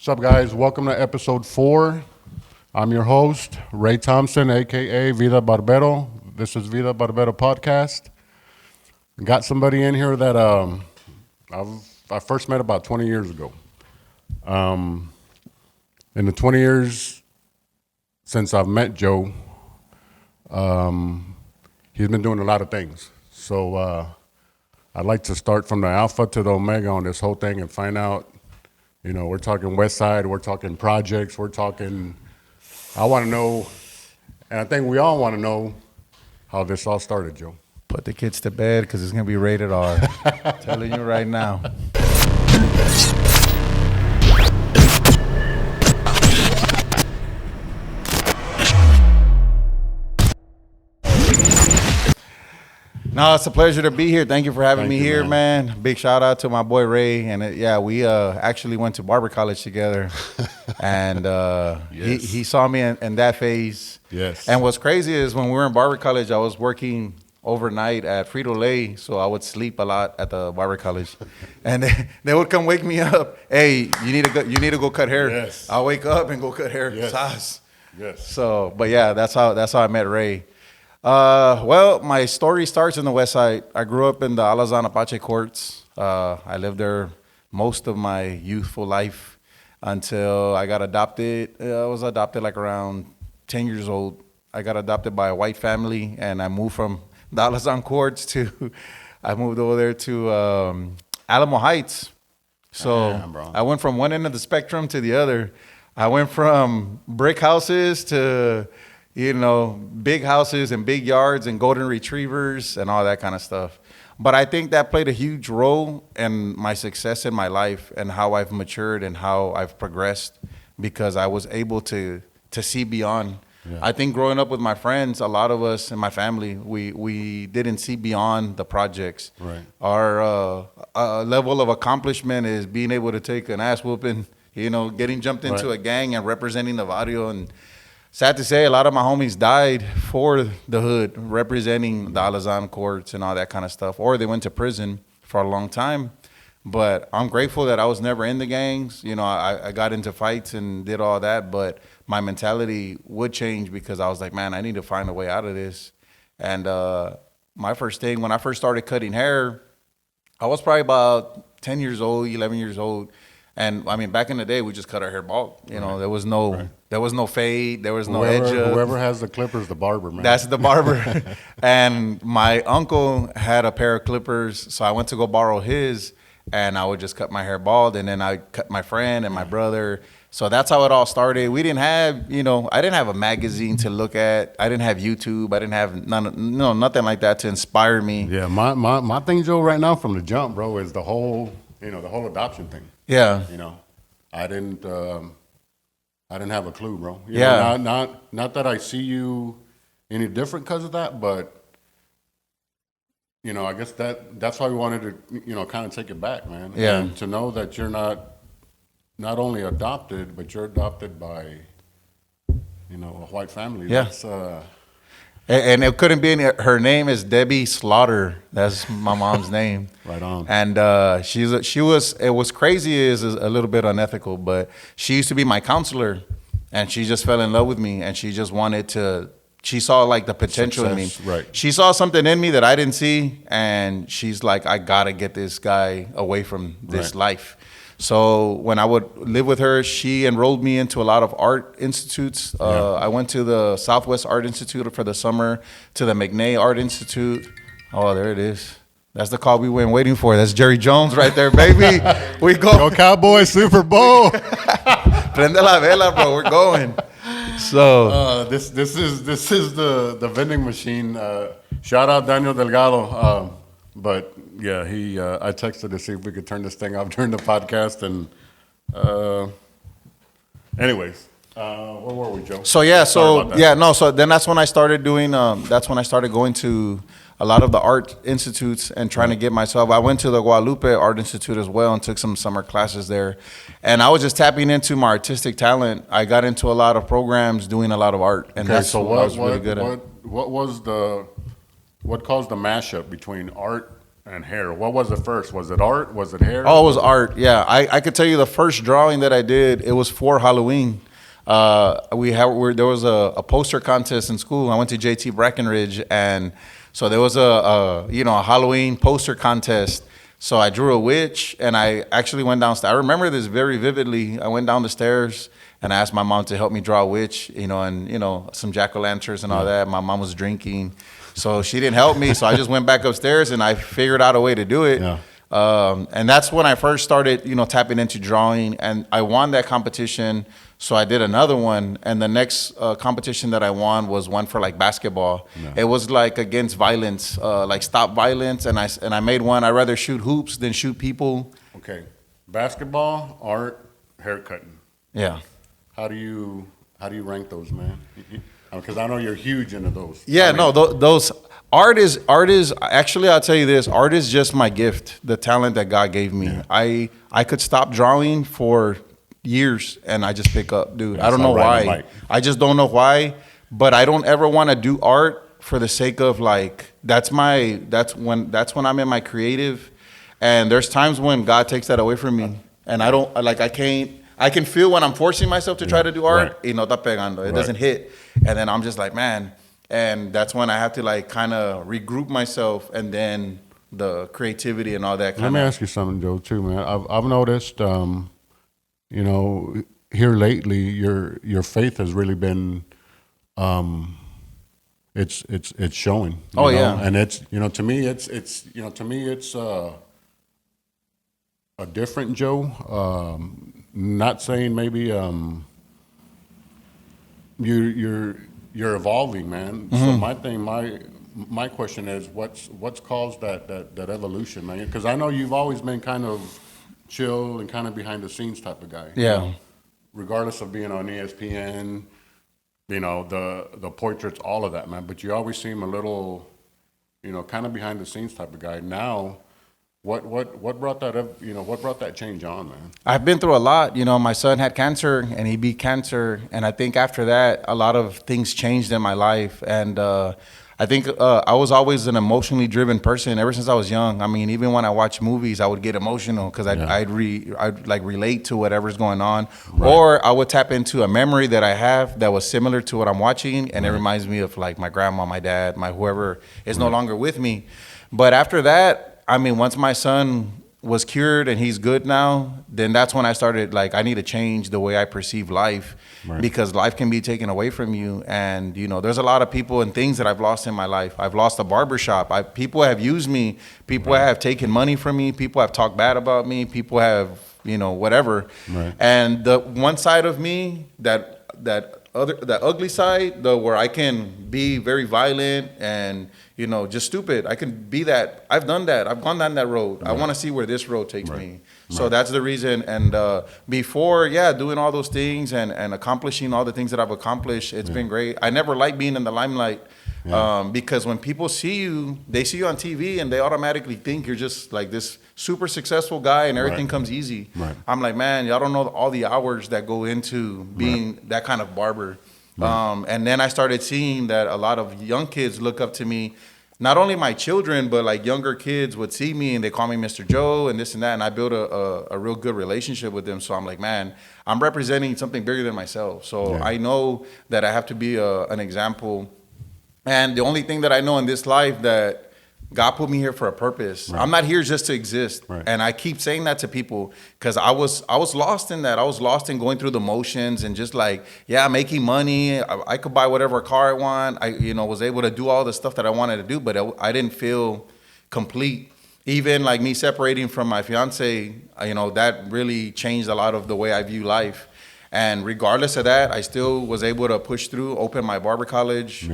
What's up, guys? Welcome to episode 4. I'm your host, Ray Thompson, a.k.a. Vida Barbero. This is Vida Barbero podcast. Got somebody in here that I first met about 20 years ago. In the 20 years since I've met Joe, he's been doing a lot of things. So I'd like to start from the alpha to the omega on this whole thing and find out, you know, we're talking West Side, we're talking projects, I want to know, and I think we all want to know how this all started, Joe. Put the kids to bed because it's going to be rated R. Telling you right now. No, it's a pleasure to be here. Thank you for having me here, man. Big shout out to my boy Ray. And we actually went to barber college together. And yes. he saw me in that phase. Yes. And what's crazy is when we were in barber college, I was working overnight at Frito-Lay, so I would sleep a lot at the barber college. And they would come wake me up. Hey, you need to go cut hair. Yes. I'll wake up and go cut hair. Yes. Yes. So, but yeah, that's how I met Ray. Well, my story starts in the West Side. I grew up in the Alazan Apache courts. I lived there most of my youthful life until I got adopted. I was adopted like around 10 years old. I got adopted by a white family, and I moved from the Alazan courts I moved over there to Alamo Heights. So I went from one end of the spectrum to the other. I went from brick houses to big houses and big yards and golden retrievers and all that kind of stuff. But I think that played a huge role in my success in my life and how I've matured and how I've progressed because I was able to see beyond. Yeah. I think growing up with my friends, a lot of us in my family, we didn't see beyond the projects. Right. Our level of accomplishment is being able to take an ass whooping, getting jumped into a gang and representing the barrio. And sad to say, a lot of my homies died for the hood, representing the Alazan courts and all that kind of stuff, or they went to prison for a long time. But I'm grateful that I was never in the gangs. I got into fights and did all that, but my mentality would change because I was like, man, I need to find a way out of this. And my first thing, when I first started cutting hair, I was probably about 10 years old, 11 years old. And I mean, back in the day, we just cut our hair bald. There was no fade, there was no edge. Whoever has the clippers, the barber, man. That's the barber. And my uncle had a pair of clippers, so I went to go borrow his, and I would just cut my hair bald, and then I cut my friend and my brother. So that's how it all started. We didn't have, I didn't have a magazine to look at. I didn't have YouTube. I didn't have nothing like that to inspire me. Yeah, my thing, Joe, right now from the jump, bro, is the whole adoption thing. Yeah. I didn't have a clue, bro. Yeah. Not that I see you any different because of that, but I guess that's why we wanted to kind of take it back, man. Yeah. And to know that you're not only adopted, but you're adopted by a white family. Yeah. That's and it couldn't be her name is Debbie Slaughter. That's my mom's name. Right on. And it was crazy is a little bit unethical, but she used to be my counselor, and she just fell in love with me, and she just she saw like the potential in me. Right. She saw something in me that I didn't see, and she's like, I gotta get this guy away from this life. So when I would live with her, she enrolled me into a lot of art institutes. I went to the Southwest Art Institute for the summer, to the McNay Art Institute. Oh, there it is. That's the call we went waiting for. That's Jerry Jones right there, baby. We go. Go Cowboys, Super Bowl. Prende la vela, bro. We're going. So this is the vending machine. Shout out Daniel Delgado. But yeah, I texted to see if we could turn this thing off during the podcast. And anyways, where were we, Joe? So so then that's when I started doing. That's when I started going to a lot of the art institutes and trying to get myself. I went to the Guadalupe Art Institute as well and took some summer classes there. And I was just tapping into my artistic talent. I got into a lot of programs doing a lot of art, and that's what I was really good at. What caused the mashup between art and hair. What was it first? Was it art? Was it hair? Oh, it was art. Yeah, I could tell you the first drawing that I did. It was for Halloween. There was a poster contest in school. I went to JT Brackenridge, and so there was a Halloween poster contest. So I drew a witch, and I actually went downstairs. I remember this very vividly. I went down the stairs, and I asked my mom to help me draw a witch, and some jack-o'-lanterns and all that. My mom was drinking, so she didn't help me. So I just went back upstairs, and I figured out a way to do it. Yeah. And that's when I first started, tapping into drawing, and I won that competition. So I did another one, and the next competition that I won was one for like basketball. Yeah. It was like against violence, like stop violence, and I made one. I'd rather shoot hoops than shoot people. Okay, basketball, art, haircutting. Yeah. How do you rank those, man? Because I know you're huge into those. Yeah, those art is actually, I'll tell you this, art is just my gift, the talent that God gave me. Yeah. I could stop drawing for years and I just pick up, dude. I don't know why. I just don't know why, but I don't ever want to do art for the sake of like that's when I'm in my creative, and there's times when God takes that away from me, and I can feel when I'm forcing myself to try to do art, no está pegando, it doesn't hit, and then I'm just like, man, and that's when I have to like kind of regroup myself, and then the creativity and all that. Let me ask you something, Joe, too, man. I've noticed. Here lately, your faith has really been, it's showing. Oh yeah, and it's to me it's a different Joe. Not saying maybe you're evolving, man. Mm-hmm. So my question is, what's caused that evolution, man? Because I know you've always been kind of chill and kind of behind the scenes type of guy. Yeah. Regardless of being on ESPN, the portraits, all of that, man. But you always seem a little, kind of behind the scenes type of guy. Now, what brought that up? What brought that change on, man? I've been through a lot. My son had cancer and he beat cancer, and I think after that, a lot of things changed in my life, and I think I was always an emotionally driven person ever since I was young. I mean, even when I watch movies, I would get emotional because I'd relate to whatever's going on, or I would tap into a memory that I have that was similar to what I'm watching, and it reminds me of like my grandma, my dad, my whoever is no longer with me. But after that, I mean, once my son was cured and he's good now, then that's when I started like, I need to change the way I perceive life, because life can be taken away from you. And there's a lot of people and things that I've lost in my life. I've lost a barbershop. People have used me. People have taken money from me. People have talked bad about me. People have, whatever. And the one side of me, that ugly side, where I can be very violent and just stupid. I can be that. I've done that. I've gone down that road. I want to see where this road takes me. So that's the reason. And before, doing all those things and accomplishing all the things that I've accomplished, it's been great. I never liked being in the limelight, because when people see you, they see you on TV and they automatically think you're just like this super successful guy and everything comes easy. I'm like, man, y'all don't know all the hours that go into being that kind of barber. And then I started seeing that a lot of young kids look up to me. Not only my children, but like younger kids would see me and they call me Mr. Joe and this and that. And I built a real good relationship with them. So I'm like, man, I'm representing something bigger than myself. So I know that I have to be an example. And the only thing that I know in this life, that God put me here for a purpose. I'm not here just to exist. And I keep saying that to people because I was lost in that. I was lost in going through the motions and just like, making money. I could buy whatever car I want. I, was able to do all the stuff that I wanted to do, but I didn't feel complete. Even like me separating from my fiance, that really changed a lot of the way I view life. And regardless of that, I still was able to push through, open my barber college,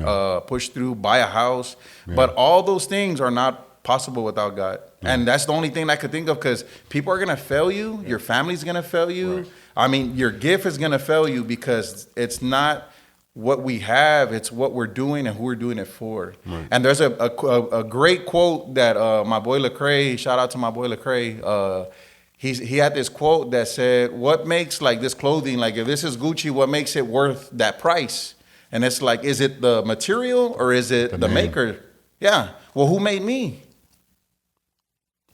push through, buy a house. But all those things are not possible without God. And that's the only thing I could think of, because people are going to fail you. Your family's going to fail you. I mean, your gift is going to fail you, because it's not what we have, it's what we're doing and who we're doing it for. And there's a great quote that my boy Lecrae, shout out to my boy Lecrae, he had this quote that said, what makes like this clothing, like if this is Gucci, what makes it worth that price? And it's like, is it the material or is it the maker? Yeah. Well, who made me?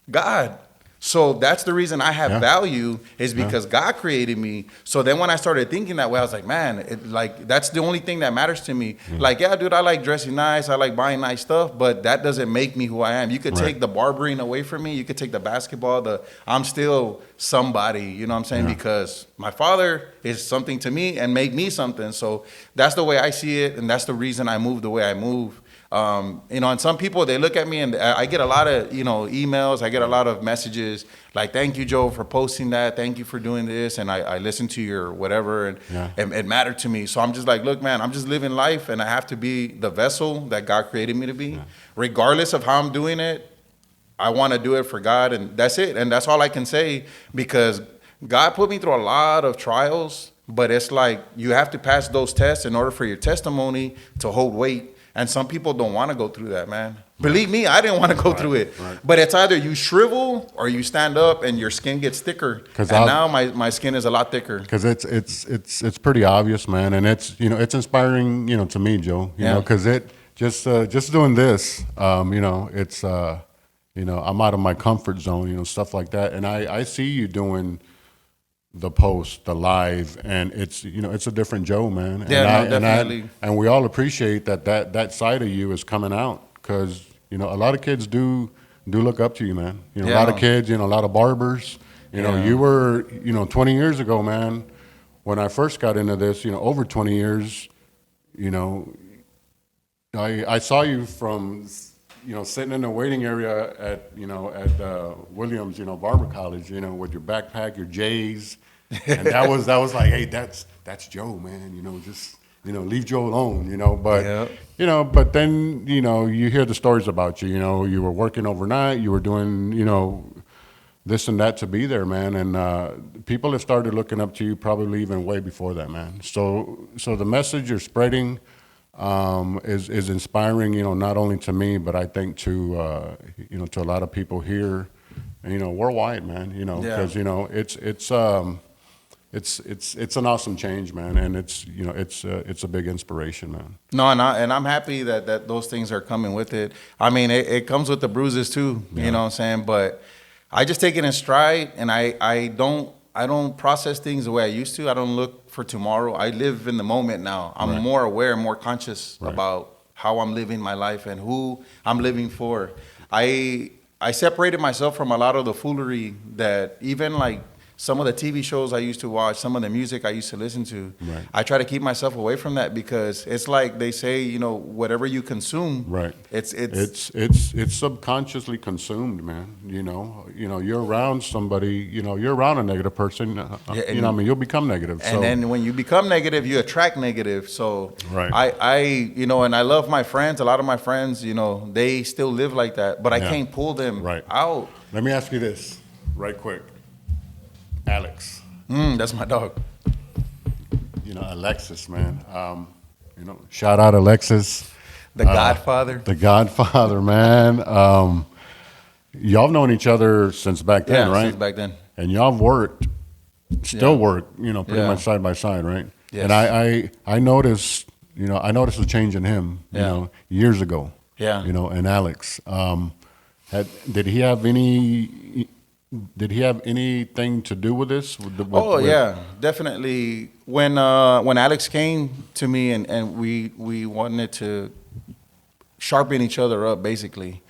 God. So that's the reason I have value is because God created me. So then when I started thinking that way, I was like, man, that's the only thing that matters to me. Like, yeah, dude, I like dressing nice. I like buying nice stuff, but that doesn't make me who I am. You could take the barbering away from me. You could take the basketball. I'm still somebody, you know what I'm saying? Because my father is something to me and made me something. So that's the way I see it. And that's the reason I move the way I move. And some people, they look at me and I get a lot of, emails. I get a lot of messages like, thank you, Joe, for posting that. Thank you for doing this. And I listen to your whatever and it mattered to me. So I'm just like, look, man, I'm just living life and I have to be the vessel that God created me to be. Yeah. Regardless of how I'm doing it, I want to do it for God. And that's it. And that's all I can say because God put me through a lot of trials, but it's like you have to pass those tests in order for your testimony to hold weight. And some people don't want to go through that, man. Believe me, I didn't want to go through it. Right. But it's either you shrivel or you stand up and your skin gets thicker. And now my skin is a lot thicker. Because it's pretty obvious, man. And it's inspiring, to me, Joe. You know, because it just doing this, it's I'm out of my comfort zone, stuff like that. And I see you doing the post, the live, and it's a different Joe, man. Definitely. And we all appreciate that side of you is coming out because a lot of kids do look up to you, man. A lot of kids, a lot of barbers. You were 20 years ago, man. When I first got into this, over 20 years, I saw you from sitting in the waiting area at Williams, Barber College, with your backpack, your J's, and that was like, hey, that's Joe, man, just leave Joe alone, but but then you hear the stories about you, you were working overnight, you were doing this and that to be there, man, and people have started looking up to you probably even way before that, man. So the message you're spreading is inspiring, not only to me, but I think to to a lot of people here, and, worldwide, man. Because it's an awesome change, man, and it's a big inspiration, man. No, and I'm happy that those things are coming with it. I mean, it comes with the bruises too, you know what I'm saying? But I just take it in stride, and I don't process things the way I used to. I don't look for tomorrow. I live in the moment now. I'm more aware, more conscious about how I'm living my life and who I'm living for. I separated myself from a lot of the foolery that even like some of the TV shows I used to watch, some of the music I used to listen to. Right. I try to keep myself away from that because it's like they say, whatever you consume, it's subconsciously consumed, man. You're around somebody, you're around a negative person, you'll become negative. And then when you become negative, you attract negative. So I and I love my friends. A lot of my friends, they still live like that, but I can't pull them out. Let me ask you this right quick. Alex. That's my dog. Alexis, man. Shout out Alexis. The Godfather. The Godfather, man. Y'all have known each other since back then, right? Since back then. And y'all have still work, pretty much side by side, right? Yes. And I noticed, I noticed a change in him, years ago. Yeah. And Alex. Did he have anything to do with this? Yeah, definitely. When Alex came to me and we wanted to sharpen each other up, basically.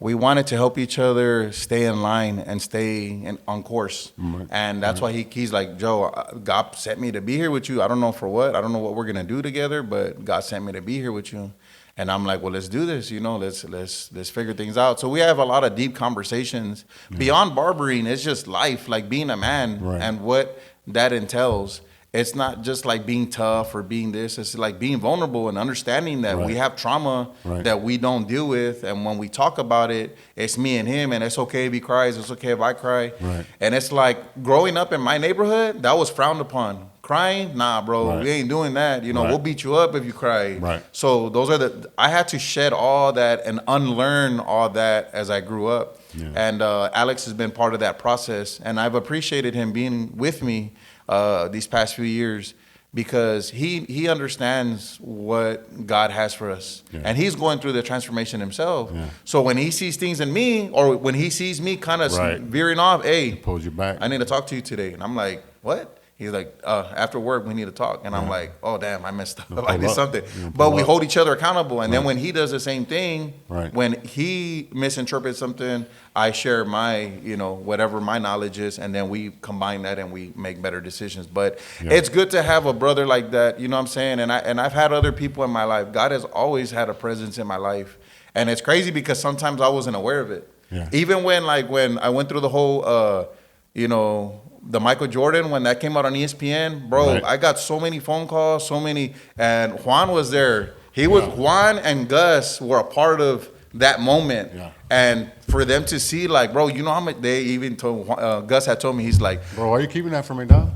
We wanted to help each other stay in line and stay on course. Right. And that's why he's like, Joe, God sent me to be here with you. I don't know for what. I don't know what we're going to do together, but God sent me to be here with you. And I'm like, well, let's do this, let's figure things out. So we have a lot of deep conversations. Beyond barbering, it's just life, like being a man and what that entails. It's not just like being tough or being this. It's like being vulnerable and understanding that we have trauma that we don't deal with. And when we talk about it, it's me and him, and it's okay if he cries. It's okay if I cry. Right. And it's like growing up in my neighborhood, that was frowned upon. Crying? Nah, bro, we ain't doing that. We'll beat you up if you cry. Right. So those are I had to shed all that and unlearn all that as I grew up. Yeah. And Alex has been part of that process. And I've appreciated him being with me these past few years because he understands what God has for us. Yeah. And he's going through the transformation himself. Yeah. So when he sees things in me, or when he sees me kind of Right. veering off, hey, Pulls you back. I need to talk to you today. And I'm like, what? He's like, after work, we need to talk. And I'm like, oh, damn, I messed up. I did something. But we hold each other accountable. And then when he does the same thing, Right. when he misinterprets something, I share my, whatever my knowledge is. And then we combine that and we make better decisions. But it's good to have a brother like that. You know what I'm saying? And I've had other people in my life. God has always had a presence in my life. And it's crazy because sometimes I wasn't aware of it. Yeah. Even when I went through the whole, the Michael Jordan, when that came out on ESPN, bro, Right. I got so many phone calls, and Juan was there. Juan and Gus were a part of that moment. Yeah. And for them to see, like, bro, you know how much they even told, Gus had told me, he's like, Bro, why are you keeping that from me, dog?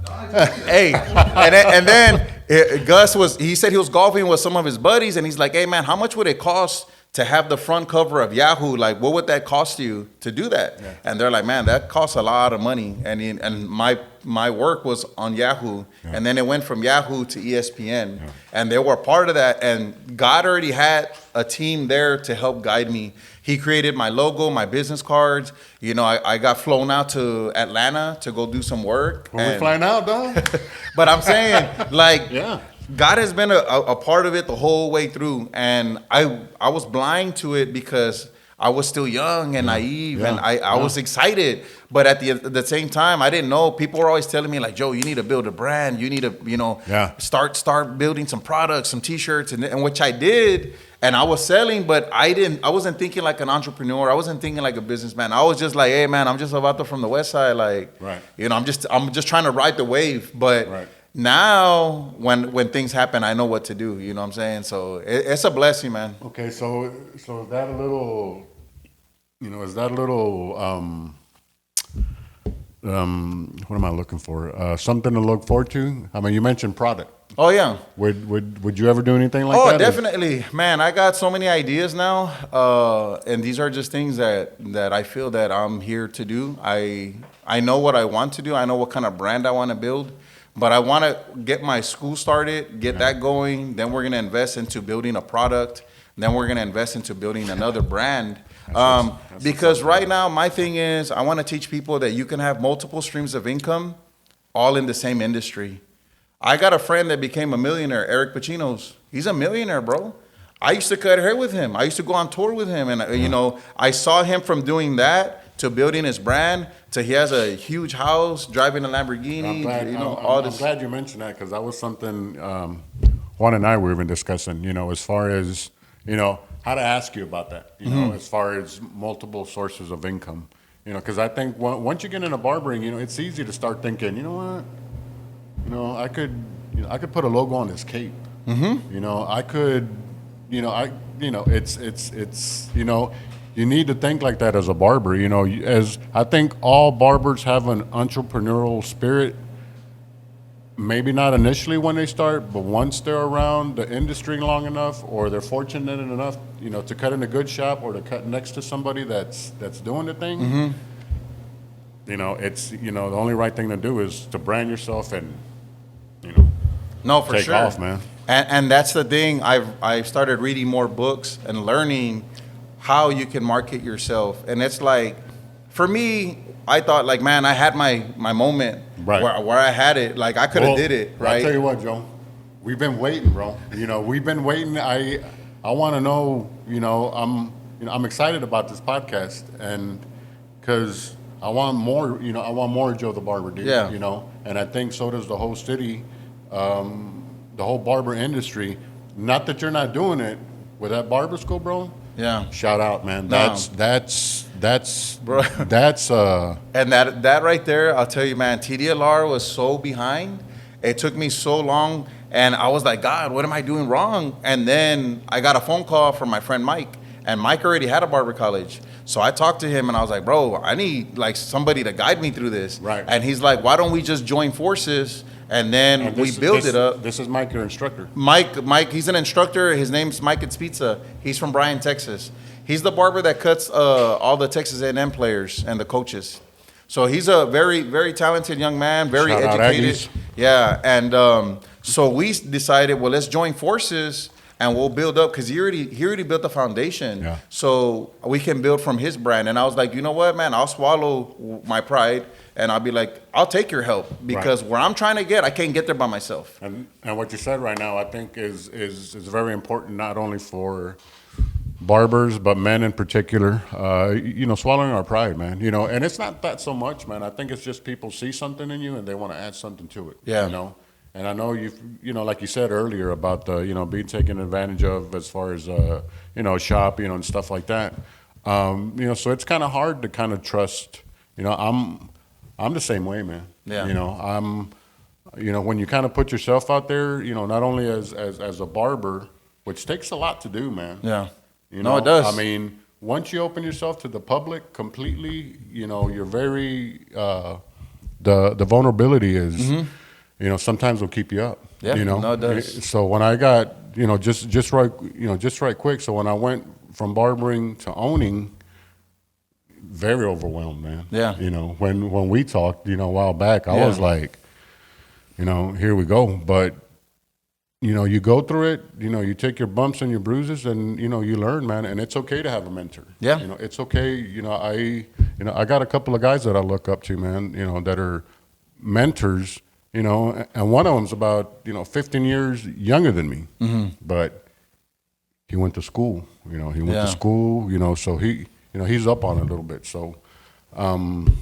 hey, and then Gus he said he was golfing with some of his buddies, and he's like, hey, man, how much would it cost to have the front cover of Yahoo? Like, what would that cost you to do that? Yeah. And they're like, man, that costs a lot of money. And my work was on Yahoo, and then it went from Yahoo to ESPN, and they were part of that. And God already had a team there to help guide me. He created my logo, my business cards. I got flown out to Atlanta to go do some work. When we flying out, dog? But I'm saying, like, Yeah. God has been a part of it the whole way through. And I was blind to it because I was still young and naive, and I was excited. But at the same time, I didn't know. People were always telling me, like, Joe, you need to build a brand. You need to, start building some products, some T-shirts, and which I did. And I was selling, but I wasn't thinking like an entrepreneur. I wasn't thinking like a businessman. I was just like, hey, man, I'm just a vato from the West Side. Like, Right. I'm just trying to ride the wave. But Right. now, when things happen, I know what to do. You know what I'm saying? So it's a blessing, man. Okay, so is that a little, what am I looking for? Something to look forward to? I mean, you mentioned product. Oh, yeah. Would you ever do anything like that? Oh, definitely. Man, I got so many ideas now. And these are just things that I feel that I'm here to do. I know what I want to do. I know what kind of brand I want to build. But I want to get my school started, get that going. Then we're going to invest into building a product. Then we're going to invest into building another brand. Because right now, my thing is, I want to teach people that you can have multiple streams of income all in the same industry. I got a friend that became a millionaire, Eric Pacino's. He's a millionaire, bro. I used to cut hair with him. I used to go on tour with him. And, I saw him from doing that to building his brand to he has a huge house, driving a Lamborghini. I'm glad you mentioned that because that was something Juan and I were even discussing, as far as, how to ask you about that, as far as multiple sources of income. Because I think once you get into barbering, it's easy to start thinking, you know what? I could put a logo on this cape. Mm-hmm. I could, it's you need to think like that as a barber. As I think all barbers have an entrepreneurial spirit. Maybe not initially when they start, but once they're around the industry long enough, or they're fortunate enough, to cut in a good shop or to cut next to somebody that's doing the thing. Mm-hmm. It's the only right thing to do is to brand yourself and no, for take sure, off, man. And that's the thing. I've started reading more books and learning how you can market yourself. And it's like, for me, I thought like, man, I had my moment right. where I had it. Like I could have did it, right? I'll tell you what, Joe. We've been waiting, bro. We've been waiting. I want to know. I'm excited about this podcast, and because I want more. I want more Joe the Barber, dude. Yeah. And I think so does the whole city, the whole barber industry. Not that you're not doing it with that barber school, bro. Yeah. Shout out, man. No. That's bro. That's And that right there, I'll tell you, man, TDLR was so behind. It took me so long, and I was like, God, what am I doing wrong? And then I got a phone call from my friend Mike, and Mike already had a barber college. So I talked to him, and I was like, bro, I need like somebody to guide me through this. Right. And he's like, why don't we just join forces? And then we build it up. This is Mike, your instructor. Mike, he's an instructor. His name's Mike It's Pizza. He's from Bryan, Texas. He's the barber that cuts all the Texas A&M players and the coaches. So he's a very, very talented young man, very Shout out educated. Aggies. Yeah, and so we decided, well, let's join forces and we'll build up, because he already built the foundation. Yeah. So we can build from his brand. And I was like, you know what, man, I'll swallow my pride and I'll be like, I'll take your help, because where I'm trying to get, I can't get there by myself. And what you said right now, I think is very important, not only for barbers, but men in particular. Swallowing our pride, man. And it's not that so much, man. I think it's just people see something in you and they want to add something to it. Yeah. And I know like you said earlier about the, being taken advantage of as far as, shop, and stuff like that. So it's kind of hard to kind of trust, I'm the same way, man. Yeah. When you kind of put yourself out there, not only as a barber, which takes a lot to do, man. Yeah. No, it does. I mean, once you open yourself to the public completely, you're very, the vulnerability is, sometimes will keep you up. Yeah, no, it does. So when I got, just right quick. So when I went from barbering to owning, very overwhelmed, man. Yeah. When we talked, a while back, I was like, here we go. But, you go through it, you take your bumps and your bruises and, you learn, man. And it's okay to have a mentor. Yeah. It's okay. I got a couple of guys that I look up to, man, that are mentors, and one of them's about, 15 years younger than me. Mm-hmm. But he went to school, he went to school, so he's up on it a little bit. So, I'm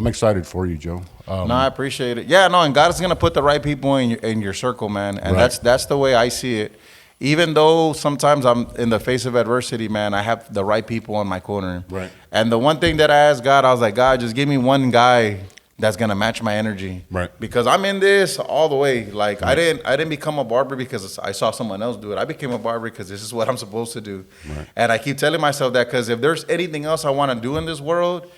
excited for you, Joe. No, I appreciate it. Yeah, no, and God is gonna put the right people in your circle, man. And that's the way I see it. Even though sometimes I'm in the face of adversity, man, I have the right people on my corner. Right. And the one thing that I asked God, I was like, God, just give me one guy that's gonna match my energy. Right. Because I'm in this all the way. Like I didn't become a barber because I saw someone else do it. I became a barber because this is what I'm supposed to do. Right. And I keep telling myself that, because if there's anything else I want to do in this world,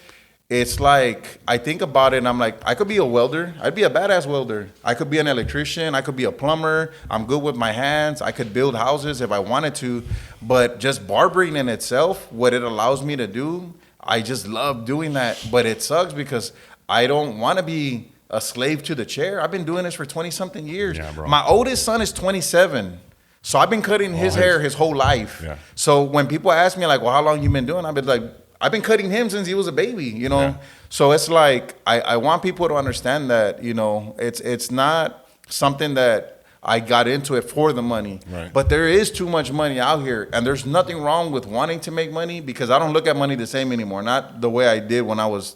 it's like I think about it and I'm like, I could be a welder. I'd be a badass welder. I could be an electrician. I could be a plumber. I'm good with my hands. I could build houses if I wanted to. But just barbering in itself, what it allows me to do, I just love doing that. But it sucks because I don't want to be a slave to the chair. I've been doing this for 20-something years. Yeah, bro. My oldest son is 27. So I've been cutting his hair his whole life. Yeah. So when people ask me like, well, how long you been doing? I've been like, I've been cutting him since he was a baby, Yeah. So it's like I want people to understand that, it's not something that I got into it for the money. Right. But there is too much money out here, and there's nothing wrong with wanting to make money, because I don't look at money the same anymore. Not the way I did when I was,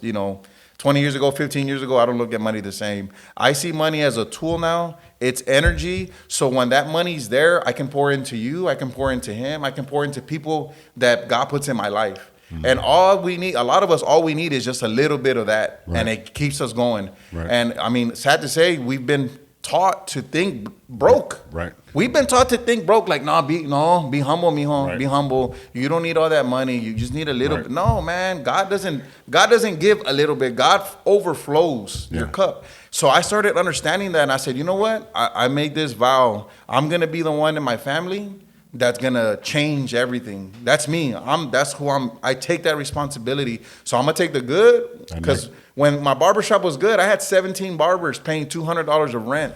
20 years ago, 15 years ago. I don't look at money the same. I see money as a tool now. It's energy. So when that money's there, I can pour into you. I can pour into him. I can pour into people that God puts in my life. Mm-hmm. And all we need is just a little bit of that. Right. And it keeps us going. Right. And I mean, sad to say, we've been taught to think broke. Right. We've been taught to think broke, like, be humble, mijo. Right. Be humble. You don't need all that money. You just need a little bit. No, man, God doesn't give a little bit. God overflows your cup. So I started understanding that, and I said, you know what? I made this vow. I'm gonna be the one in my family that's gonna change everything. That's me. That's who I'm. I take that responsibility. So I'm gonna take the good, because when my barbershop was good, I had 17 barbers paying $200 of rent.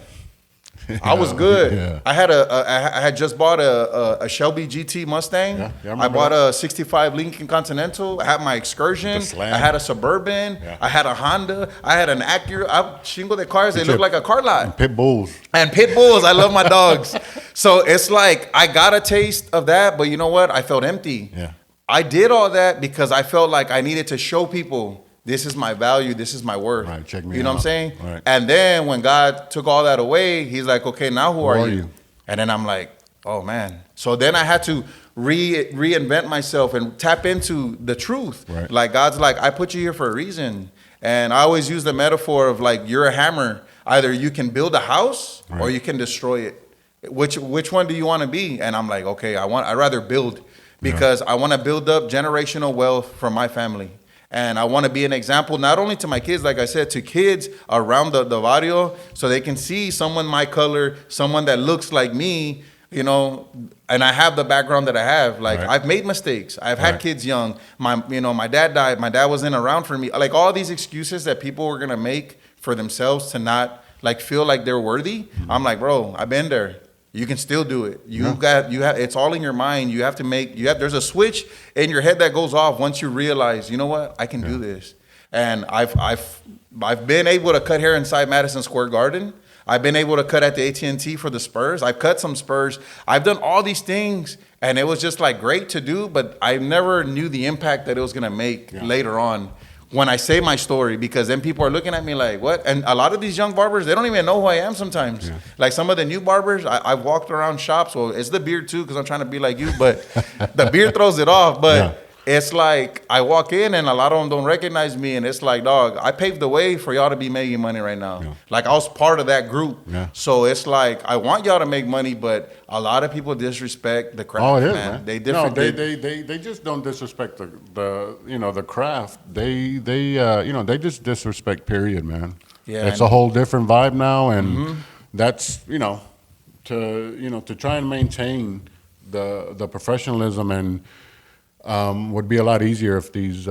I was good. Yeah. I had just bought a Shelby GT Mustang. Yeah, I bought a 65 Lincoln Continental. I had my Excursion. I had a Suburban. Yeah. I had a Honda. I had an Acura. I shingled the cars. They look like a car lot. And pit bulls. I love my dogs. So it's like I got a taste of that, but you know what? I felt empty. Yeah. I did all that because I felt like I needed to show people, this is my value, this is my worth. Right, check me out. You know what I'm saying? Right. And then when God took all that away, he's like, okay, now who are you? And then I'm like, oh man. So then I had to reinvent myself and tap into the truth. Right. Like God's like, I put you here for a reason. And I always use the metaphor of like, you're a hammer. Either you can build a house or you can destroy it. Which one do you want to be? And I'm like, okay, I'd rather build, because I want to build up generational wealth for my family. And I want to be an example, not only to my kids, like I said, to kids around the barrio, so they can see someone my color, someone that looks like me, you know, and I have the background that I have. Like, Right. I've made mistakes. I've had Right. kids young. My dad died. My dad wasn't around for me. Like, all these excuses that people were gonna make for themselves to not like feel like they're worthy. I'm like, bro, I've been there. You can still do it. You have. It's all in your mind. You have to make. There's a switch in your head that goes off once you realize, you know what, I can do this. And I've been able to cut hair inside Madison Square Garden. I've been able to cut at the AT&T for the Spurs. I've cut some Spurs. I've done all these things, and it was just like great to do, but I never knew the impact that it was gonna make later on when I say my story, because then people are looking at me like, what? And a lot of these young barbers, they don't even know who I am sometimes. Yeah. Like some of the new barbers, I've walked around shops. Well, it's the beard too, because I'm trying to be like you, but the beard throws it off. But it's like I walk in and a lot of them don't recognize me, and it's like, dog, I paved the way for y'all to be making money right now. Yeah. Like I was part of that group. Yeah. So it's like I want y'all to make money, but a lot of people disrespect the craft. Oh, it is, man. They just don't disrespect the craft. They just disrespect, period, man. Yeah. It's a whole different vibe now, and that's to try and maintain the professionalism and would be a lot easier if these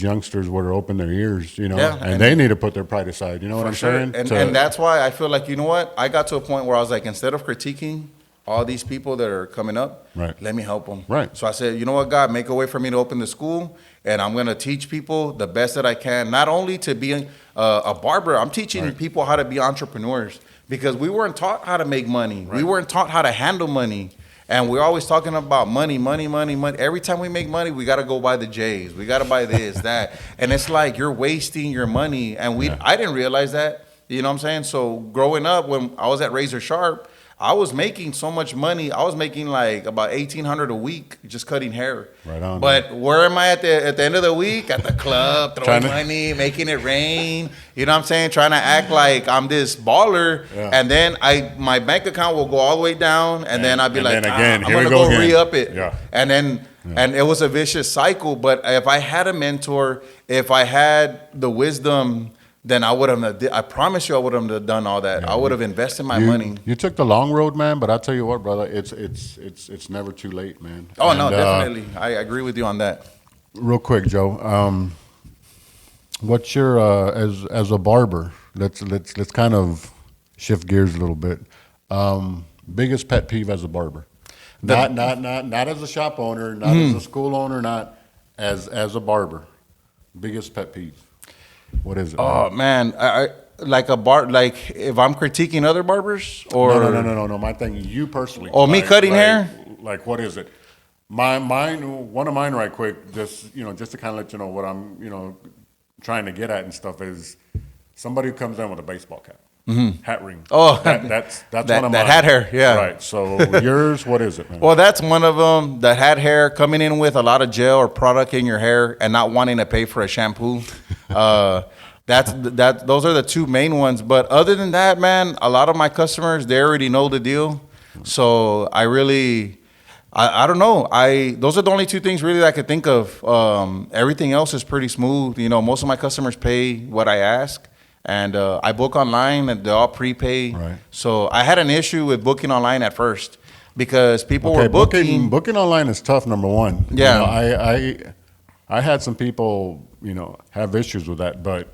youngsters were to open their ears, and they need to put their pride aside. You know what I'm saying? And that's why I feel like, you know what? I got to a point where I was like, instead of critiquing all these people that are coming up, let me help them. Right. So I said, you know what, God, make a way for me to open the school, and I'm going to teach people the best that I can, not only to be a barber, I'm teaching people how to be entrepreneurs, because we weren't taught how to make money. Right. We weren't taught how to handle money. And we're always talking about money. Every time we make money, we got to go buy the J's. We got to buy this, that. And it's like you're wasting your money. And I didn't realize that. You know what I'm saying? So growing up, when I was at Razor Sharp, I was making so much money. I was making like about $1,800 a week just cutting hair. Right on. But where am I at the end of the week? At the club, throwing money, making it rain. You know what I'm saying? Trying to act like I'm this baller. Yeah. And then my bank account will go all the way down. And then I'd be like, I'm going to go re-up it. Yeah. And then and it was a vicious cycle. But if I had a mentor, if I had the wisdom, then I would have. I promise you, I would have done all that. I would have invested my money. You took the long road, man. But I tell you what, brother, it's never too late, man. Oh, no, definitely. I agree with you on that. Real quick, Joe. What's your as a barber? Let's kind of shift gears a little bit. Biggest pet peeve as a barber, not as a shop owner, not as a school owner, not as a barber. Biggest pet peeve. What is it? Oh man, I like if I'm critiquing other barbers or no. My thing, you personally. Oh, me cutting hair? Like what is it? One of mine, right quick. Just to kind of let you know what I'm trying to get at and stuff is somebody who comes in with a baseball cap, hat ring. Oh, that's one of mine. That hat hair, yeah. Right. So yours, what is it, man? Well, that's one of them. That hat hair, coming in with a lot of gel or product in your hair and not wanting to pay for a shampoo. Those are the two main ones. But other than that, man, a lot of my customers, they already know the deal. So I don't know. Those are the only two things really that I could think of. Everything else is pretty smooth. Most of my customers pay what I ask. And I book online and they all prepay. Right. So I had an issue with booking online at first because people were booking. Booking online is tough, number one. Yeah. I had some people, have issues with that, but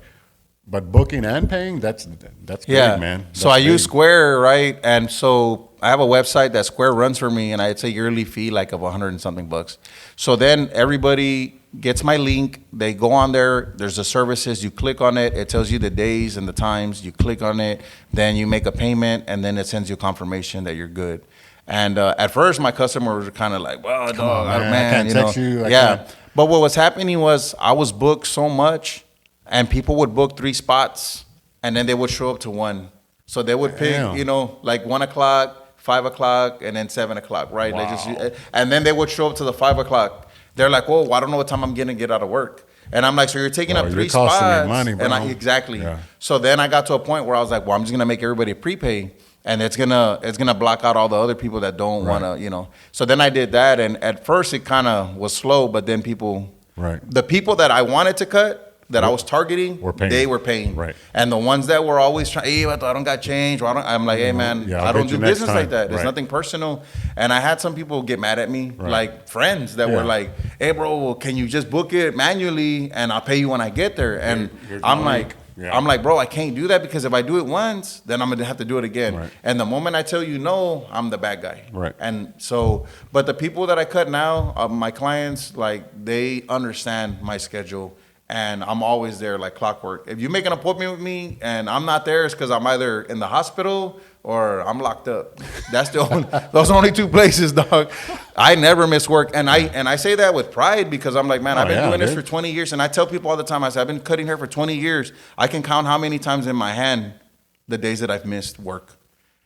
booking and paying, that's big, man. So I use Square, right? And so I have a website that Square runs for me, and it's a yearly fee like of $100 and something bucks. So then everybody gets my link. They go on there. There's the services. You click on it. It tells you the days and the times. You click on it. Then you make a payment, and then it sends you confirmation that you're good. And at first, my customers were kind of like, "Well, dog, man, I can't text you." But what was happening was I was booked so much, and people would book 3 spots, and then they would show up to 1. So they would pick, like 1 o'clock, 5 o'clock, and then 7 o'clock, right? Wow. And then they would show up to the 5 o'clock. They're like, "Well, I don't know what time I'm going to get out of work." And I'm like, "So you're taking up 3 spots?" Me money, bro. And exactly. Yeah. So then I got to a point where I was like, "Well, I'm just going to make everybody prepay." And it's gonna block out all the other people that don't want to, So then I did that, and at first it kind of was slow, but then the people that I wanted to cut that I was targeting, they were paying. Right. And the ones that were always trying, hey, I don't got change. Or I'm like, hey, man, I don't do business like that. It's nothing personal. And I had some people get mad at me, like friends that were like, hey, bro, can you just book it manually and I'll pay you when I get there? And I'm like, bro, I can't do that because if I do it once, then I'm going to have to do it again. Right. And the moment I tell you no, I'm the bad guy. Right. And so, but the people that I cut now, my clients, like they understand my schedule. And I'm always there like clockwork. If you make an appointment with me and I'm not there, it's because I'm either in the hospital or I'm locked up. That's the only, those are only two places, dog. I never miss work. And I say that with pride because I'm like, man, I've been doing this for 20 years. And I tell people all the time, I say, I've been cutting hair for 20 years. I can count how many times in my hand the days that I've missed work.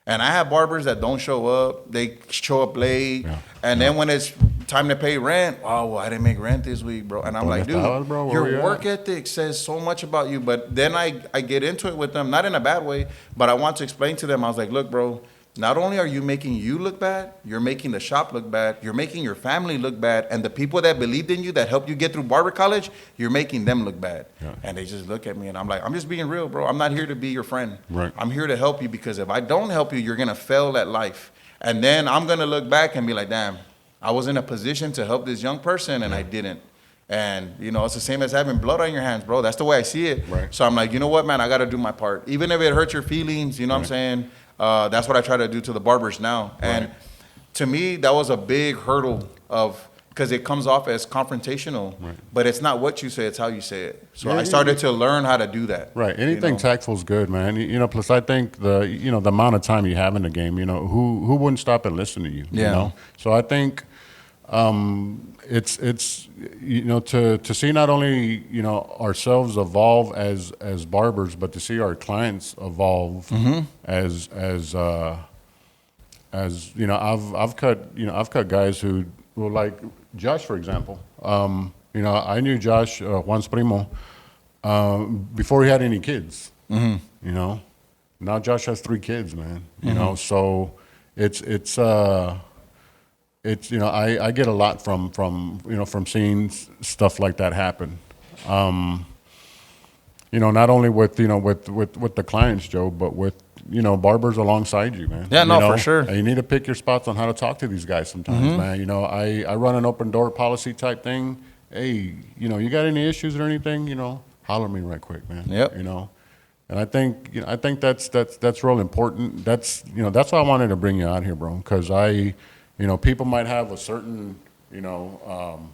And I have barbers that don't show up. They show up late. Yeah. And then when it's time to pay rent, oh, well, I didn't make rent this week, bro. And I'm like, dude, your work ethic says so much about you. But then I get into it with them, not in a bad way, but I want to explain to them. I was like, look, bro, not only are you making you look bad, you're making the shop look bad, you're making your family look bad, and the people that believed in you, that helped you get through barber college, you're making them look bad. Yeah. And they just look at me, and I'm like, I'm just being real, bro. I'm not here to be your friend. Right. I'm here to help you because if I don't help you, you're going to fail at life. And then I'm going to look back and be like, damn, I was in a position to help this young person, and I didn't. And, you know, it's the same as having blood on your hands, bro. That's the way I see it. Right. So I'm like, you know what, man, I got to do my part. Even if it hurts your feelings, you know what I'm saying? That's what I try to do to the barbers now. And to me, that was a big hurdle because it comes off as confrontational, but it's not what you say, it's how you say it. So I started to learn how to do that. Right. Anything tactful is good, man. You know, plus I think the amount of time you have in the game, you know, who wouldn't stop and listen to you, you know? So I think it's you know, to see not only, you know, ourselves evolve as barbers, but to see our clients evolve as you know, I've cut guys who, well, like Josh, for example. You know, I knew Josh, Juan's primo, before he had any kids. You know, now Josh has 3 kids, man. You know, so it's you know, I get a lot from you know, from seeing stuff like that happen. You know, not only with, you know, with the clients, Joe, but with, you know, barbers alongside you, man. Yeah, you know? For sure. And you need to pick your spots on how to talk to these guys sometimes, man. You know, I run an open door policy type thing. Hey, you know, you got any issues or anything, you know, holler at me right quick, man. Yep. You know, and I think, you know, that's real important. That's, you know, that's why I wanted to bring you out here, bro, because you know, people might have a certain, you know,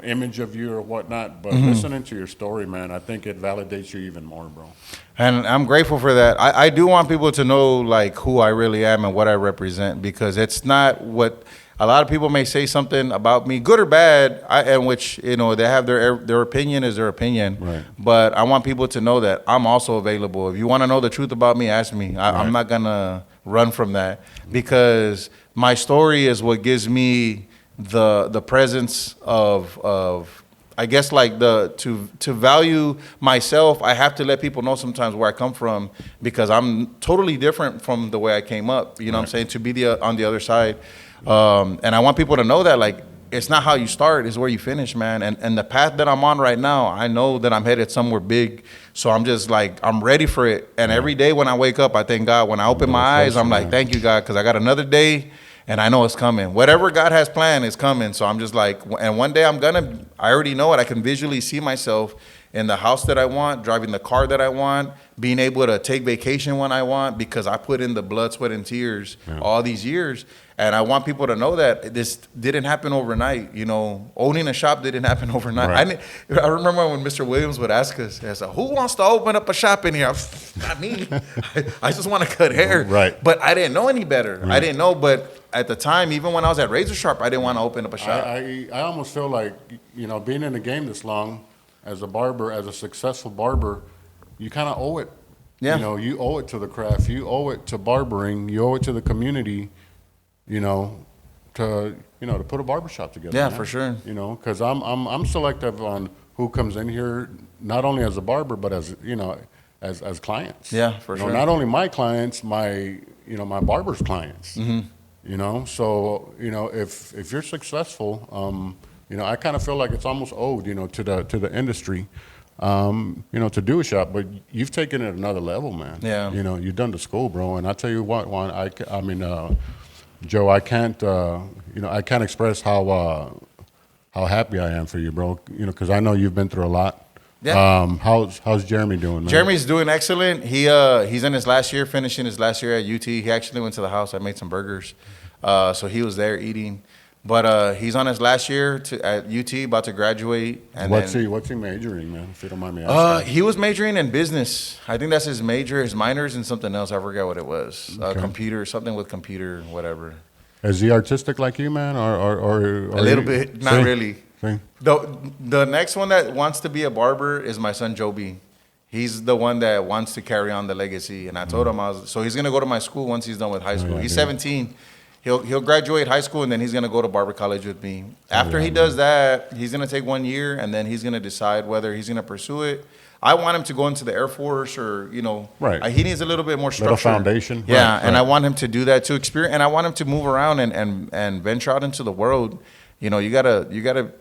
image of you or whatnot, but listening to your story, man, I think it validates you even more, bro. And I'm grateful for that. I do want people to know, like, who I really am and what I represent, because it's not what a lot of people may say something about me, good or bad, and which, you know, they have their opinion is their opinion. Right. But I want people to know that I'm also available. If you want to know the truth about me, ask me. I'm not gonna run from that, because my story is what gives me the presence of I guess, like, to value myself. I have to let people know sometimes where I come from, because I'm totally different from the way I came up. You know what I'm saying? To be on the other side. And I want people to know that, like, it's not how you start, it's where you finish, man. And the path that I'm on right now, I know that I'm headed somewhere big. So I'm just like, I'm ready for it. And every day when I wake up, I thank God. When I open my eyes, I'm like, thank you, God, because I got another day. And I know it's coming. Whatever God has planned is coming. So I'm just like, and one day I already know it. I can visually see myself in the house that I want, driving the car that I want, being able to take vacation when I want, because I put in the blood, sweat, and tears all these years. And I want people to know that this didn't happen overnight. You know, owning a shop didn't happen overnight. Right. I remember when Mr. Williams would ask us, I said, who wants to open up a shop in here? Not me. I just want to cut hair. Right. But I didn't know any better. Right. I didn't know, but at the time, even when I was at Razor Sharp, I didn't want to open up a shop. I almost feel like, you know, being in the game this long, as a barber, as a successful barber, you kind of owe it. Yeah. You know, you owe it to the craft. You owe it to barbering. You owe it to the community, you know, to put a barbershop together. Yeah, man. For sure. You know, because I'm selective on who comes in here, not only as a barber, but as, you know, as clients. Yeah, for sure. Not only my clients, my barber's clients. You know, so, you know, if you're successful, you know, I kind of feel like it's almost owed, you know, to the industry. to do a shop. But you've taken it another level, man. Yeah. You've done the school, bro. And I tell you what, Juan, Joe, I can't, I can't express how happy I am for you, bro. Because I know you've been through a lot. Yeah. How's Jeremy doing, man? Jeremy's doing excellent. He's in his last year, finishing his last year at UT. He actually went to the house. I made some burgers, so he was there eating. But he's on his last year at UT, about to graduate. And what's he majoring, man? If you don't mind me asking. He was majoring in business. I think that's his major. His minor's in something else. I forget what it was. Okay. Computer, something with computer, whatever. Is he artistic like you, man, or A little bit, not really. See? The next one that wants to be a barber is my son Joby. He's the one that wants to carry on the legacy, and I told him so he's gonna go to my school once he's done with high school. yeah, He's yeah. 17. He'll graduate high school and then he's gonna go to barber college with me. After he does that, he's gonna take 1 year and then he's gonna decide whether he's gonna pursue it. I want him to go into the Air Force or Right. He needs a little bit more structure. Little foundation. Yeah, Right, and right. I want him to do that to experience, and I want him to move around and venture out into the world. You gotta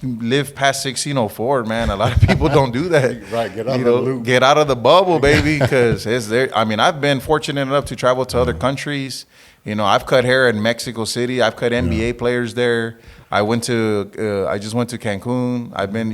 live past 1604, man. A lot of people don't do that. Right, get out of the loop. Get out of the bubble, baby, because it's there. I mean, I've been fortunate enough to travel to other countries. I've cut hair in Mexico City. I've cut NBA players there. I just went to Cancun. I've been,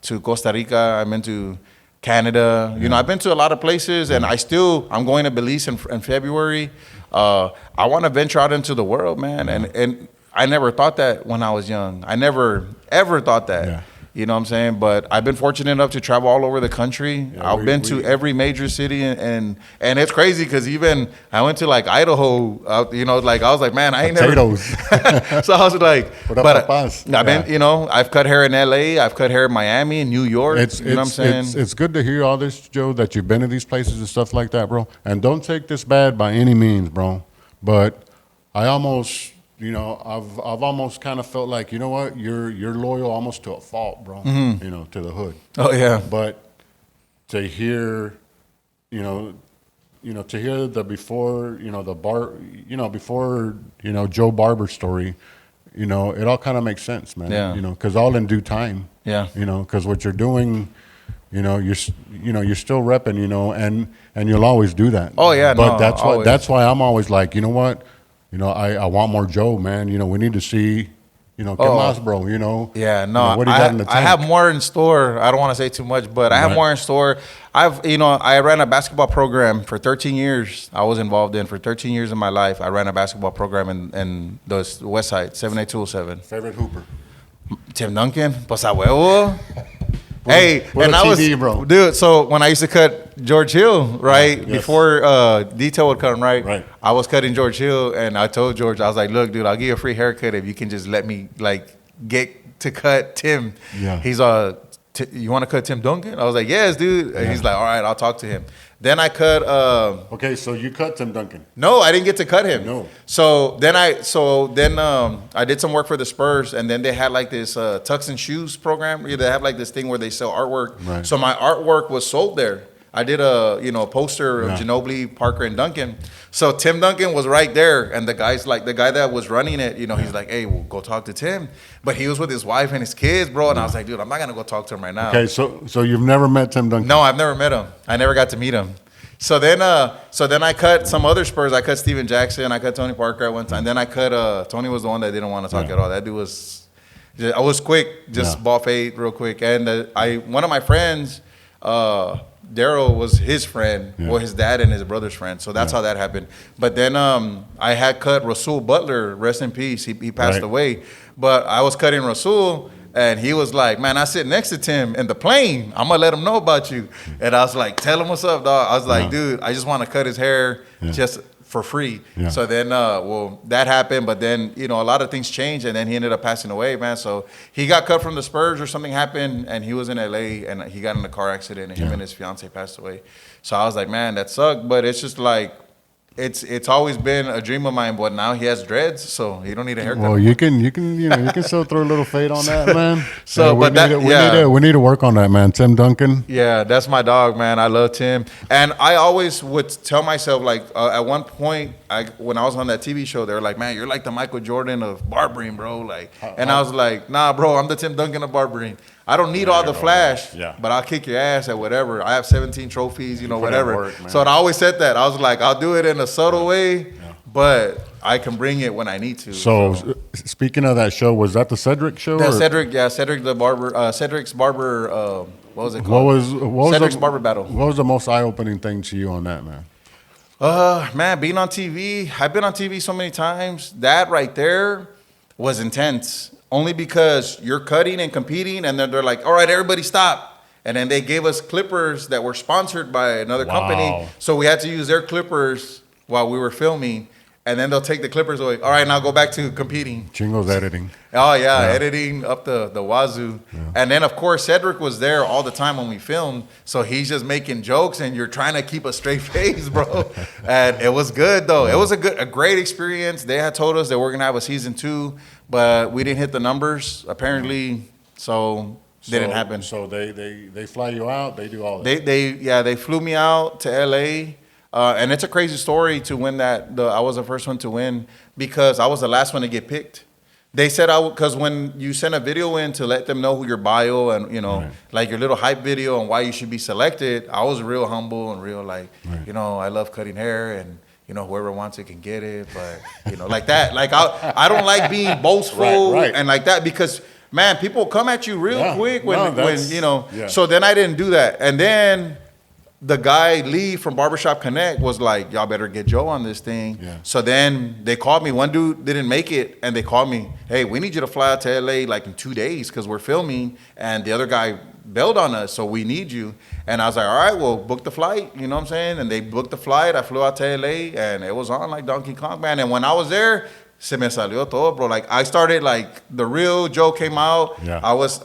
to Costa Rica. I've been to Canada. I've been to a lot of places, and I'm going to Belize in February. I want to venture out into the world, man, and I never thought that when I was young. I never, ever thought that. Yeah. You know what I'm saying? But I've been fortunate enough to travel all over the country. Yeah, I've been to every major city, and it's crazy because even I went to like Idaho. I was like, man, I ain't Potatoes. never. So I was like, What up, but papas? I've been, I've cut hair in LA. I've cut hair in Miami and New York. It's, you know what I'm saying? It's good to hear all this, Joe, that you've been to these places and stuff like that, bro. And don't take this bad by any means, bro. But I almost, I've almost kind of felt like, you know what, you're loyal almost to a fault, bro. To the hood. Oh yeah. But to hear, to hear the before, before, Joe Barber story, it all kind of makes sense, man. Yeah. Because all in due time. Yeah. Because what you're doing, you're still repping, and you'll always do that. Oh, yeah, But no, that's why always. that's why I'm always like, you know what, I want more Joe, man. We need to see, ¿qué más, bro? Yeah, no, what do you got in the tank? I have more in store. I don't want to say too much, but I have Right. more in store. I ran a basketball program for 13 years. I was involved in for 13 years of my life. I ran a basketball program in the West Side, 78207. Favorite hooper. Tim Duncan, pues a huevo. Hey, What and a I was, TD, bro. dude. So when I used to cut George Hill, right Yes. before detail would come, Right. I was cutting George Hill, and I told George, I was like, "Look, dude, I'll give you a free haircut if you can just let me get to cut Tim." Yeah. He's you want to cut Tim Duncan? I was like, "Yes, dude." And he's like, "All right, I'll talk to him." Then I cut. Okay, so you cut Tim Duncan. No, I didn't get to cut him. No. So then I did some work for the Spurs, and then they had like this Tux and Shoes program. They have like this thing where they sell artwork. Right. So my artwork was sold there. I did a poster of Yeah. Ginobili, Parker, and Duncan. So Tim Duncan was right there, and the guy that was running it, he's like, "Hey, we'll go talk to Tim," but he was with his wife and his kids, bro. And I was like, "Dude, I'm not gonna go talk to him right now." Okay, so you've never met Tim Duncan? No, I've never met him. I never got to meet him. So then I cut some other Spurs. I cut Steven Jackson. I cut Tony Parker at one time. Then I cut Tony was the one that didn't want to talk Yeah. at all. That dude was, I was quick, just Yeah. ball fade real quick. And one of my friends, Daryl was his friend, Yeah. well, his dad and his brother's friend. So that's how that happened. But then I had cut Rasul Butler, rest in peace. He passed Right. away. But I was cutting Rasul. And he was like, "Man, I sit next to Tim in the plane. I'm gonna let him know about you." And I was like, "Tell him what's up, dog." I was like, Yeah. "Dude, I just want to cut his hair just for free." Yeah. So then, that happened. But then, a lot of things changed, and then he ended up passing away, man. So he got cut from the Spurs, or something happened, and he was in LA, and he got in a car accident, and him and his fiance passed away. So I was like, "Man, that sucked." But it's just like, it's always been a dream of mine. But now he has dreads, so he don't need a haircut. Well, you can still throw a little fade on that, man. So, we but that- need to, yeah. we need to work on that, man. Tim Duncan. Yeah, that's my dog, man. I love Tim. And I always would tell myself, like, at one point, when I was on that TV show, they were like, "Man, you're like the Michael Jordan of barbering, bro." And I was like, "Nah, bro, I'm the Tim Duncan of barbering." I don't need all the flash, Yeah. but I'll kick your ass at whatever. I have 17 trophies, you know, put in whatever. work, man. So I always said that. I was like, I'll do it in a subtle way, but I can bring it when I need to. So speaking of that show, was that the Cedric show? Yeah, or- Cedric the Barber, Cedric's Barber, what was it called? What was Cedric's the, Barber Battle. What was the most eye-opening thing to you on that, man? Man, being on TV, I've been on TV so many times. That right there was intense. Only because you're cutting and competing, and then they're like, all right, everybody stop. And then they gave us clippers that were sponsored by another company. So we had to use their clippers while we were filming. And then they'll take the clippers away. All right, now go back to competing. Chingo's editing. Oh, yeah, editing up the wazoo. Yeah. And then, of course, Cedric was there all the time when we filmed. So he's just making jokes, and you're trying to keep a straight face, bro. And it was good, though. It was a great experience. They had told us that we're going to have a season 2, but we didn't hit the numbers, apparently. So didn't happen. So they fly you out. They do all that. They flew me out to L.A., and it's a crazy story to win that. I was the first one to win because I was the last one to get picked. They said because when you send a video in to let them know who your bio and, you know, like your little hype video and why you should be selected, I was real humble and real like, you know, I love cutting hair and, you know, whoever wants it can get it. But, you know, like that. Like I don't like being boastful and like that because, man, people come at you real quick when you know. Yeah. So then I didn't do that. And then the guy, Lee from Barbershop Connect, was like, y'all better get Joe on this thing. Yeah. So then they called me. One dude didn't make it, and they called me, hey, we need you to fly out to LA like in 2 days because we're filming, and the other guy bailed on us, so we need you. And I was like, all right, well, book the flight, you know what I'm saying? And they booked the flight. I flew out to LA, and it was on like Donkey Kong, man. And when I was there, se me salió todo, bro. Like, I started, like, the real Joe came out. Yeah. I was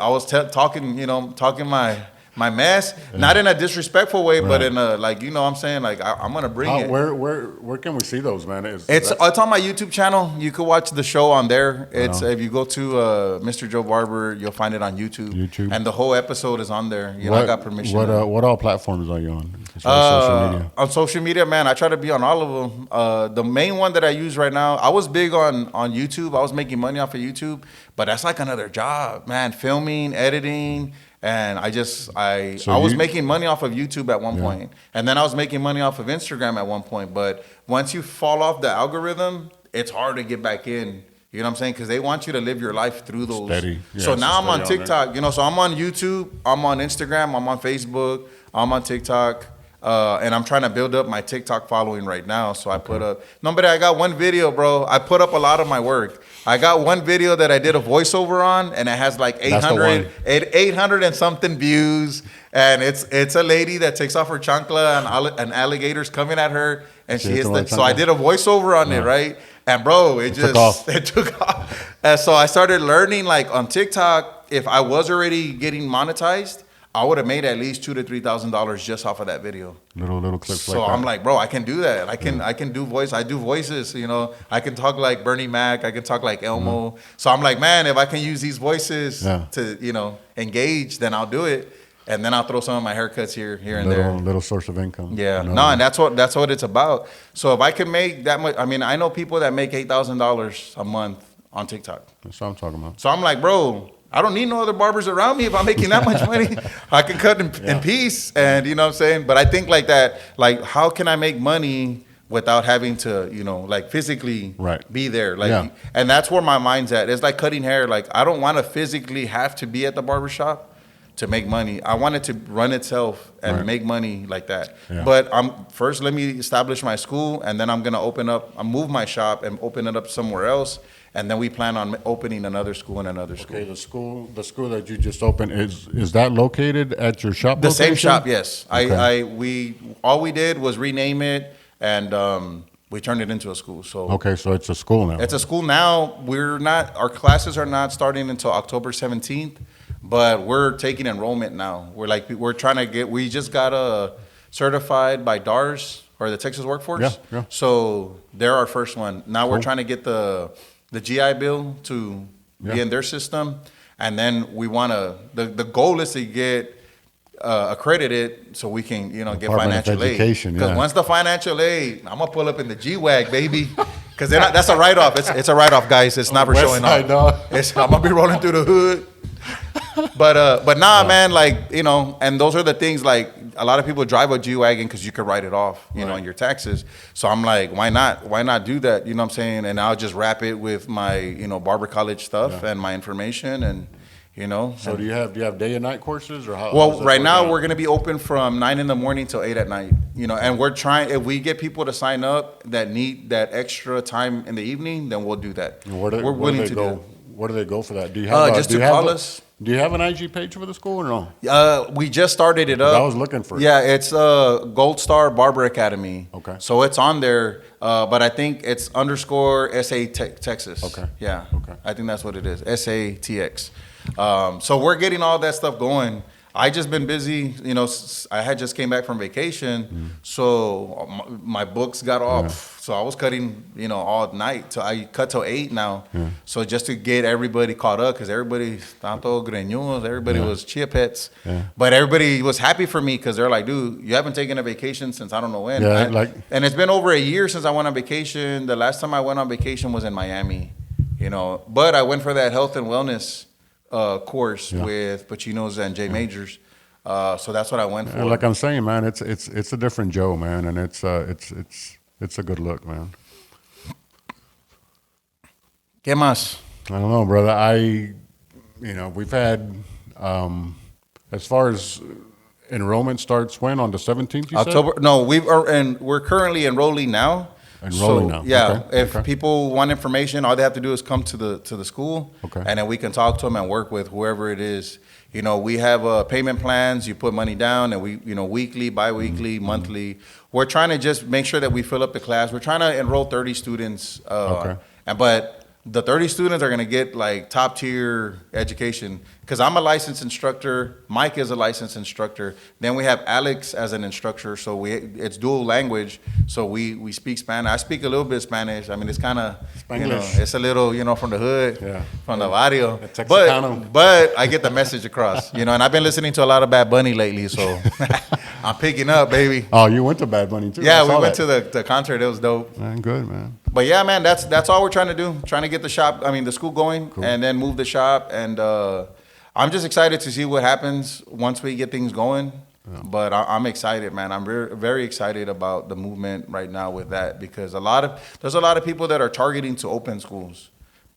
talking, you know, talking my mess, not in a disrespectful way, but in a, like, you know what I'm saying? Like, I'm going to bring it. Where can we see those, man? It's on my YouTube channel. You could watch the show on there. It's if you go to Mr. Joe Barber, you'll find it on YouTube. And the whole episode is on there. You know, I got permission. What all platforms are you on? Social media? On social media, man, I try to be on all of them. The main one that I use right now, I was big on YouTube. I was making money off of YouTube, but that's like another job, man. Filming, editing. And I was making money off of YouTube at one point. And then I was making money off of Instagram at one point. But once you fall off the algorithm, it's hard to get back in. You know what I'm saying? Because they want you to live your life through those. Steady. Yeah, so now I'm on TikTok. You know, so I'm on YouTube. I'm on Instagram. I'm on Facebook. I'm on TikTok. And I'm trying to build up my TikTok following right now. So I put up, but I got one video, bro. I put up a lot of my work. I got one video that I did a voiceover on, and it has like 800 and something views. And it's a lady that takes off her chancla and alligators coming at her, and she hits the. So I did a voiceover on it, right? And bro, it took off. And so I started learning, like, on TikTok. If I was already getting monetized, I would have made at least $2,000 to $3,000 just off of that video. Little clips. So like I'm like, bro, I can do that. I can do voice. I do voices. You know, I can talk like Bernie Mac. I can talk like Elmo. So I'm like, man, if I can use these voices to engage, then I'll do it. And then I'll throw some of my haircuts here and there. Little source of income. Yeah. No, and that's what it's about. So if I can make that much, I mean, I know people that make $8,000 a month on TikTok. That's what I'm talking about. So I'm like, bro, I don't need no other barbers around me if I'm making that much money. I can cut in peace, and you know what I'm saying? But I think like that, like, how can I make money without having to, you know, like, physically be there? Like, and that's where my mind's at. It's like cutting hair. Like, I don't want to physically have to be at the barbershop to make money. I want it to run itself and make money like that. Yeah. But first, let me establish my school, and then I'm going to move my shop and open it up somewhere else. And then we plan on opening another school and another school. Okay, the school that you just opened, is that located at your shop? The same shop, yes. Okay. All we did was rename it, and we turned it into a school. So okay, so it's a school now. It's a school now. Our classes are not starting until October 17th, but we're taking enrollment now. We just got certified by DARS, or the Texas Workforce. Yeah. So they're our first one. Now we're trying to get the GI Bill to be in their system, and then we want to. The goal is to get accredited so we can, you know, get financial aid. Because once the financial aid, I'm gonna pull up in the G-Wag, baby. Because that's a write-off. It's a write-off, guys. It's not for showing off. I'm gonna be rolling through the hood. But nah, man, like, you know, and those are the things, like, a lot of people drive a G-Wagon because you could write it off, you know, in your taxes. So I'm like, why not do that? You know what I'm saying? And I'll just wrap it with my, you know, barber college stuff and my information, and, you know. So do you have day and night courses, or how? Well, right now we're going to be open from 9 in the morning till 8 at night, you know, and we're trying, if we get people to sign up that need that extra time in the evening, then we'll do that. And we're willing to go. Where do they go for that? Do you have just to call us. Do you have an IG page for the school or no? We just started it up. I was looking for it. Yeah, it's Gold Star Barber Academy. Okay. So it's on there, but I think it's _ SA Texas. Okay. Yeah. Okay. I think that's what it is. SATX. So we're getting all that stuff going. I just been busy, you know. I had just came back from vacation, so my books got off. So I was cutting, you know, all night. So I cut till 8 now. So just to get everybody caught up, because everybody, tanto greñudos, everybody was chia pets. But everybody was happy for me because they're like, dude, you haven't taken a vacation since I don't know when. And it's been over a year since I went on vacation. The last time I went on vacation was in Miami, you know. But I went for that health and wellness course with Pacinos and Jay Majors, so that's what I went for. Like I'm saying, man, it's a different Joe, man, and it's a good look, man. ¿Qué más? I don't know, brother. We've had as far as enrollment starts when on the 17th. You October? Said? No, we're currently enrolling now. Now. Yeah, okay. if people want information, all they have to do is come to the school, and then we can talk to them and work with whoever it is. You know, we have payment plans. You put money down, and we, you know, weekly, bi-weekly, monthly. We're trying to just make sure that we fill up the class. We're trying to enroll 30 students, but the 30 students are going to get like top tier education, because I'm a licensed instructor. Mike is a licensed instructor. Then we have Alex as an instructor. So it's dual language. So we speak Spanish. I speak a little bit of Spanish. I mean, it's kind of, you know, it's a little, you know, from the hood, from the barrio. But I get the message across, you know, and I've been listening to a lot of Bad Bunny lately. So I'm picking up, baby. Oh, you went to Bad Bunny too? Yeah, we went to the concert. It was dope. Man, good, man. But yeah, man, that's all we're trying to do. Trying to get the school going, and then move the shop. And I'm just excited to see what happens once we get things going. Yeah. But I'm excited, man. I'm very, very excited about the movement right now with that, because there's a lot of people that are targeting to open schools.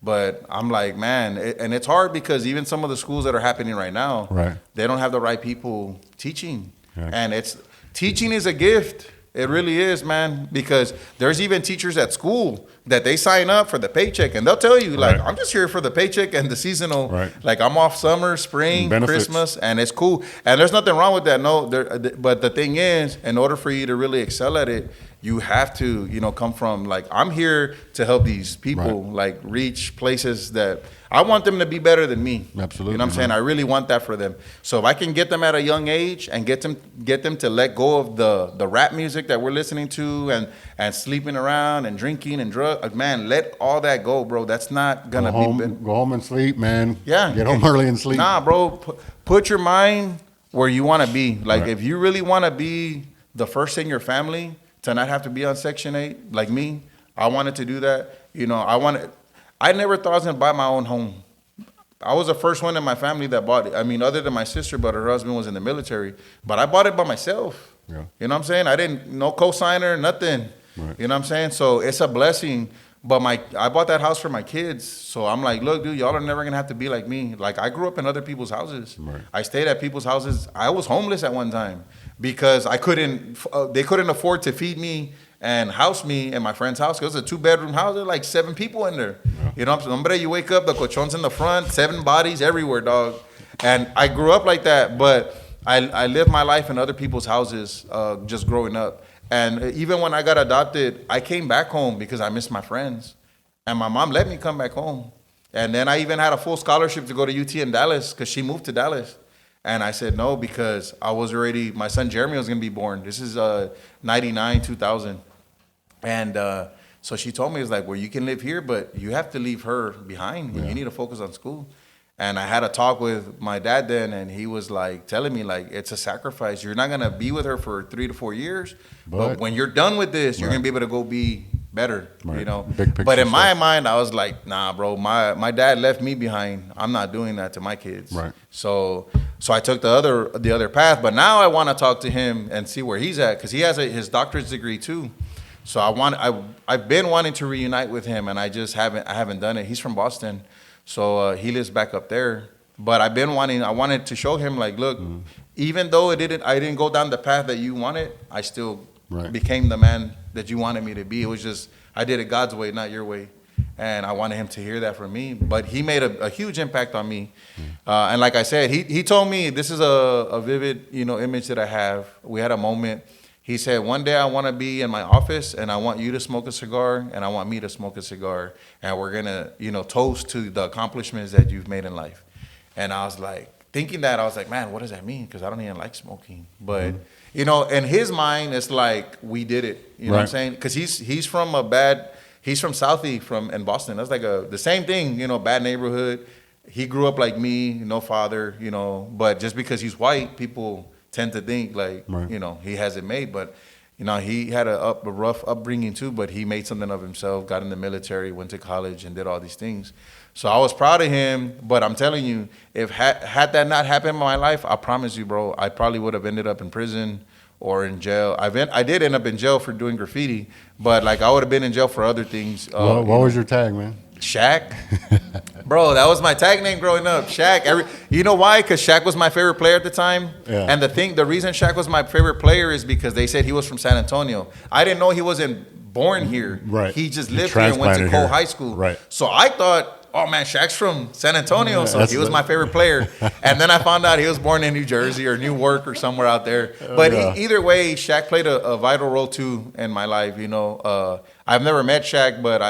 But I'm like, man, and it's hard because even some of the schools that are happening right now, they don't have the right people teaching. Yeah. And teaching is a gift. It really is, man, because there's even teachers at school that they sign up for the paycheck, and they'll tell you, like, I'm just here for the paycheck and the seasonal. Like, I'm off summer, spring, Christmas, and it's cool. And there's nothing wrong with that, but the thing is, in order for you to really excel at it, you have to, you know, come from, like, I'm here to help these people, like, reach places that I want them to be better than me. Absolutely. You know what I'm saying? I really want that for them. So if I can get them at a young age and get them to let go of the rap music that we're listening to and sleeping around and drinking and drugs, man, let all that go, bro. That's not gonna go home and sleep, man. Yeah. Get home early and sleep. Nah, bro. Put your mind where you want to be. Like, if you really want to be the first in your family to not have to be on Section 8, like me, I wanted to do that. You know, I never thought I was going to buy my own home. I was the first one in my family that bought it. I mean, other than my sister, but her husband was in the military. But I bought it by myself. Yeah. You know what I'm saying? No co-signer, nothing. You know what I'm saying? So it's a blessing. But I bought that house for my kids. So I'm like, look, dude, y'all are never going to have to be like me. Like, I grew up in other people's houses. I stayed at people's houses. I was homeless at one time because they couldn't afford to feed me and house me in my friend's house. It was a 2-bedroom house. There were like 7 people in there. Yeah. You know what I'm saying? Hombre, you wake up, the colchon's in the front, 7 bodies everywhere, dog. And I grew up like that, but I lived my life in other people's houses just growing up. And even when I got adopted, I came back home because I missed my friends. And my mom let me come back home. And then I even had a full scholarship to go to UT in Dallas because she moved to Dallas. And I said no because my son Jeremy was going to be born. This is 99, 2000. And so she told me, it's like, well, you can live here, but you have to leave her behind. Yeah. You need to focus on school. And I had a talk with my dad then, and he was like telling me, like, it's a sacrifice. You're not going to be with her for 3 to 4 years. But when you're done with this, you're going to be able to go be better, Right. you know. Big picture But in my stuff. mind, I was like, nah, bro, my dad left me behind. I'm not doing that to my kids. Right. So I took the other path. But now I want to talk to him and see where he's at, because he has his doctorate degree too. So I've been wanting to reunite with him, and I haven't done it. He's from Boston, so he lives back up there. But I wanted to show him, like, look, even though I didn't go down the path that you wanted, I still Right. became the man that you wanted me to be. It was just, I did it God's way, not your way. And I wanted him to hear that from me. But he made a huge impact on me. And like I said, he told me, this is a vivid, image that I have. We had a moment. He said, one day I want to be in my office, and I want you to smoke a cigar, and I want me to smoke a cigar. And we're going to, toast to the accomplishments that you've made in life. And I was like, thinking that, I was like, man, what does that mean? Because I don't even like smoking. But, in his mind, it's like, we did it. You know what I'm saying? Because he's from he's from Southie in Boston. That's like the same thing, bad neighborhood. He grew up like me, no father, but just because he's white, people tend to think like, he has it made. But, he had a rough upbringing too, but he made something of himself, got in the military, went to college, and did all these things. So I was proud of him, but I'm telling you, if had that not happened in my life, I promise you, bro, I probably would have ended up in prison or in jail. I did end up in jail for doing graffiti, but like I would have been in jail for other things. What was your tag, man? Shaq. Bro, that was my tag name growing up. Shaq. You know why? Because Shaq was my favorite player at the time. Yeah. And the reason Shaq was my favorite player is because they said he was from San Antonio. I didn't know he wasn't born here. Right. He just lived here and went to transplanted Cole here. High School. Right. So I thought, oh man, Shaq's from San Antonio, so that's he was my favorite player. And then I found out he was born in New Jersey or Newark or somewhere out there. But either way, Shaq played a vital role too in my life. I've never met Shaq, but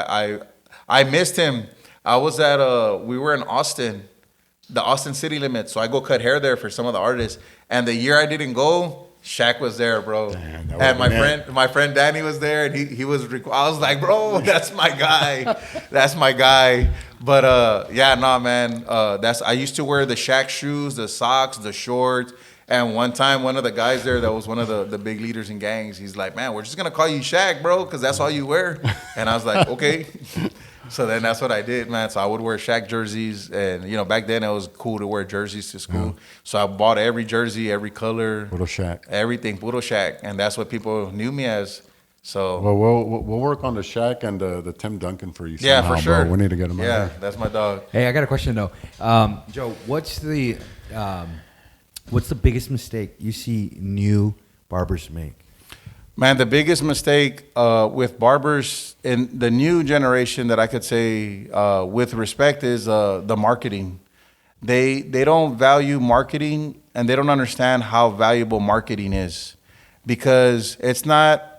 I missed him. We were in Austin, the Austin city limits. So I go cut hair there for some of the artists. And the year I didn't go, Shaq was there, bro. Damn, and my friend Danny was there, and he was. I was like, bro, that's my guy. That's my guy. But man. I used to wear the Shaq shoes, the socks, the shorts. And one time, one of the guys there that was one of the big leaders in gangs, he's like, man, we're just gonna call you Shaq, bro, because that's all you wear. And I was like, okay. So then that's what I did, man. So I would wear Shaq jerseys, and back then it was cool to wear jerseys to school. Yeah. So I bought every jersey, every color, Puro Shaq, everything, Puro Shaq, and that's what people knew me as. So well, we'll work on the Shaq and the Tim Duncan for you. Yeah, somehow, for sure. Bro. We need to get him. Yeah, that's my dog. Hey, I got a question though, Joe. What's the biggest mistake you see new barbers make? Man, the biggest mistake with barbers in the new generation that I could say with respect is the marketing. They don't value marketing, and they don't understand how valuable marketing is, because it's not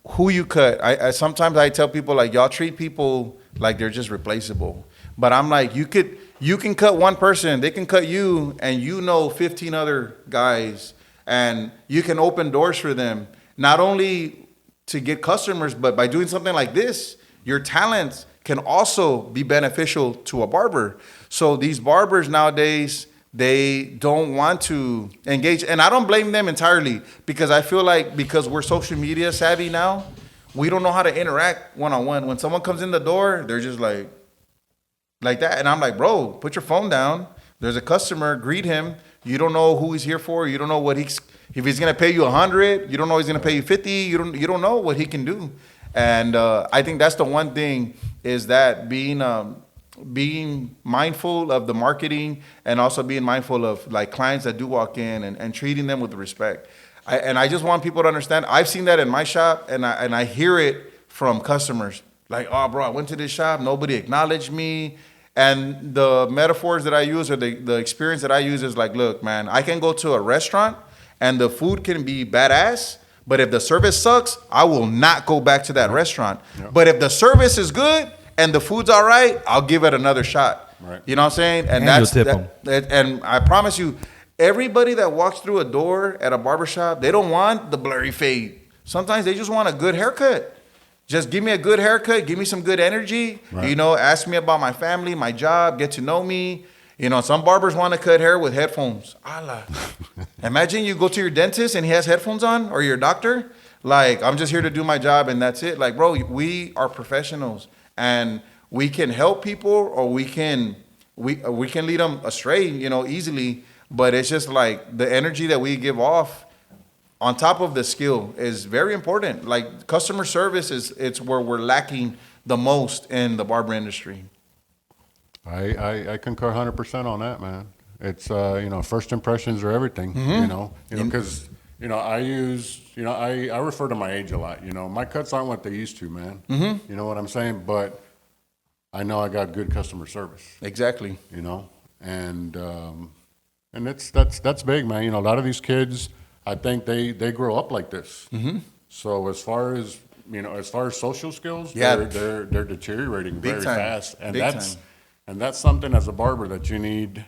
who you cut. I sometimes I tell people, like, y'all treat people like they're just replaceable. But I'm like, you can cut one person, they can cut you, and 15 other guys, and you can open doors for them. Not only to get customers, but by doing something like this, your talents can also be beneficial to a barber. So these barbers nowadays, they don't want to engage. And I don't blame them entirely, because I feel like because we're social media savvy now, we don't know how to interact one-on-one. When someone comes in the door, they're just like that. And I'm like, bro, put your phone down. There's a customer, greet him. You don't know who he's here for. You don't know if he's gonna pay you 100, you don't know he's gonna pay you 50. You don't know what he can do. And I think that's the one thing, is that being mindful of the marketing, and also being mindful of like clients that do walk in, and treating them with respect. I just want people to understand. I've seen that in my shop, and I hear it from customers. Like, oh, bro, I went to this shop, nobody acknowledged me. And the metaphors that I use, or the experience that I use, is like, look, man, I can go to a restaurant and the food can be badass, but if the service sucks, I will not go back to that restaurant. Yep. But if the service is good and the food's all right, I'll give it another shot. Right. You know what I'm saying? And you'll tip them. And I promise you, everybody that walks through a door at a barbershop, they don't want the blurry fade. Sometimes they just want a good haircut. Just give me a good haircut, give me some good energy. Right. Ask me about my family, my job, get to know me. Some barbers want to cut hair with headphones. Allah. Imagine you go to your dentist and he has headphones on, or your doctor. Like, I'm just here to do my job and that's it. Like, bro, we are professionals and we can help people or we can lead them astray, easily. But it's just like the energy that we give off on top of the skill is very important. Like customer service it's where we're lacking the most in the barber industry. I concur 100% on that, man. It's first impressions are everything. Because I refer to my age a lot. My cuts aren't what they used to, man. You know what I'm saying? But I know I got good customer service. Exactly. And that's big, man. A lot of these kids, I think they grow up like this. So as far as social skills, they're deteriorating very fast, and that's something as a barber that you need,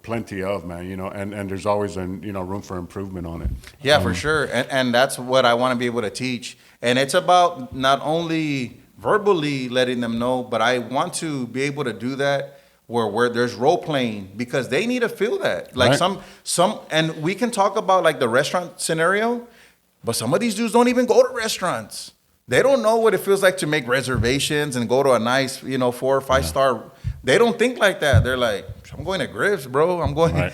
plenty of, man. And there's always room for improvement on it. Yeah, for sure. And that's what I want to be able to teach. And it's about not only verbally letting them know, but I want to be able to do that where there's role playing because they need to feel that. Like right. some and we can talk about like the restaurant scenario, but some of these dudes don't even go to restaurants. They don't know what it feels like to make reservations and go to a nice, 4 or 5 star. They don't think like that. They're like, I'm going to Griff's, bro. I'm going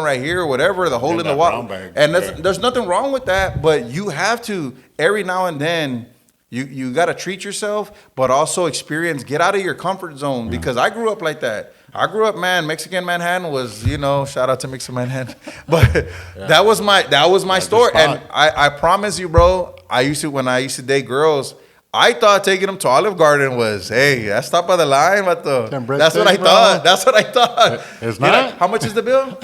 right here, whatever, the hole in the wall. And there's nothing wrong with that, but you have to every now and then. You got to treat yourself, but also get out of your comfort zone because I grew up like that. I grew up, man, Mexican Manhattan was, shout out to Mexican Manhattan. But that was my story. And I promise you, bro, when I used to date girls, I thought taking them to Olive Garden was, hey, that's stop by the line. That's what I thought. That's what I thought. It's not? Like, how much is the bill?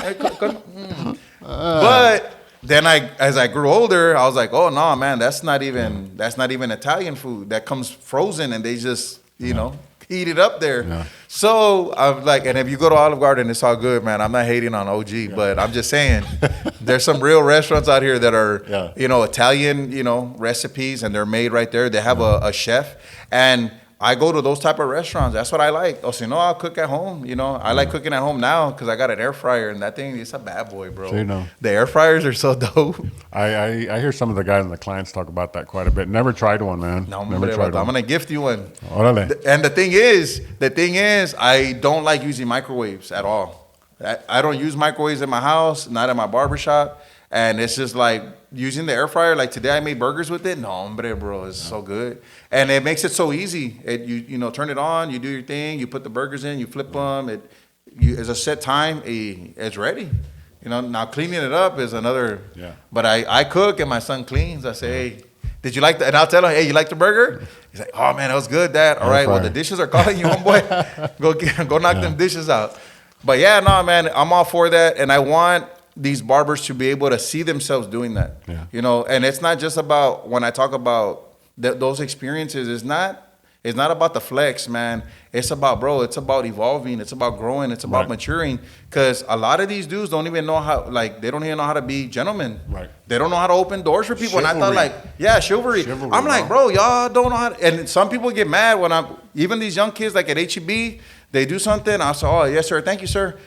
But then as I grew older, I was like, oh no, man, that's not even Italian food. That comes frozen and they just, heat it up there. Yeah. So I'm like, and if you go to Olive Garden, it's all good, man. I'm not hating on OG, but I'm just saying there's some real restaurants out here that are, Italian, recipes and they're made right there. They have a chef and I go to those type of restaurants. That's what I like. Oh, so I'll cook at home. I like cooking at home now because I got an air fryer and that thing, it's a bad boy, bro. So, the air fryers are so dope. I hear some of the guys and the clients talk about that quite a bit. Never tried one, man. No, never tried one. I'm gonna gift you one. Orale. And the thing is, I don't like using microwaves at all. I don't use microwaves in my house, not in my barbershop. And it's just like using the air fryer. Like today I made burgers with it. No, hombre, bro, it's so good. And it makes it so easy. You turn it on, you do your thing, you put the burgers in, you flip them. It's a set time, it's ready. Now cleaning it up is another. Yeah. But I cook and my son cleans. I say, hey, did you like that? And I'll tell him, hey, you like the burger? He's like, oh man, that was good, Dad. All right, well the dishes are calling you, homeboy. Go knock them dishes out. But yeah, no, man, I'm all for that. And I want these barbers to be able to see themselves doing that. Yeah. And it's not just about when I talk about those experiences, it's not about the flex, man. It's about, bro, it's about evolving. It's about growing. It's about maturing. Because a lot of these dudes don't even know they don't even know how to be gentlemen. Right. They don't know how to open doors for people. Chivalry. And I thought chivalry. I'm like, bro, y'all don't know how to. And some people get mad when even these young kids like at HEB, they do something. I say, oh, yes, sir. Thank you, sir.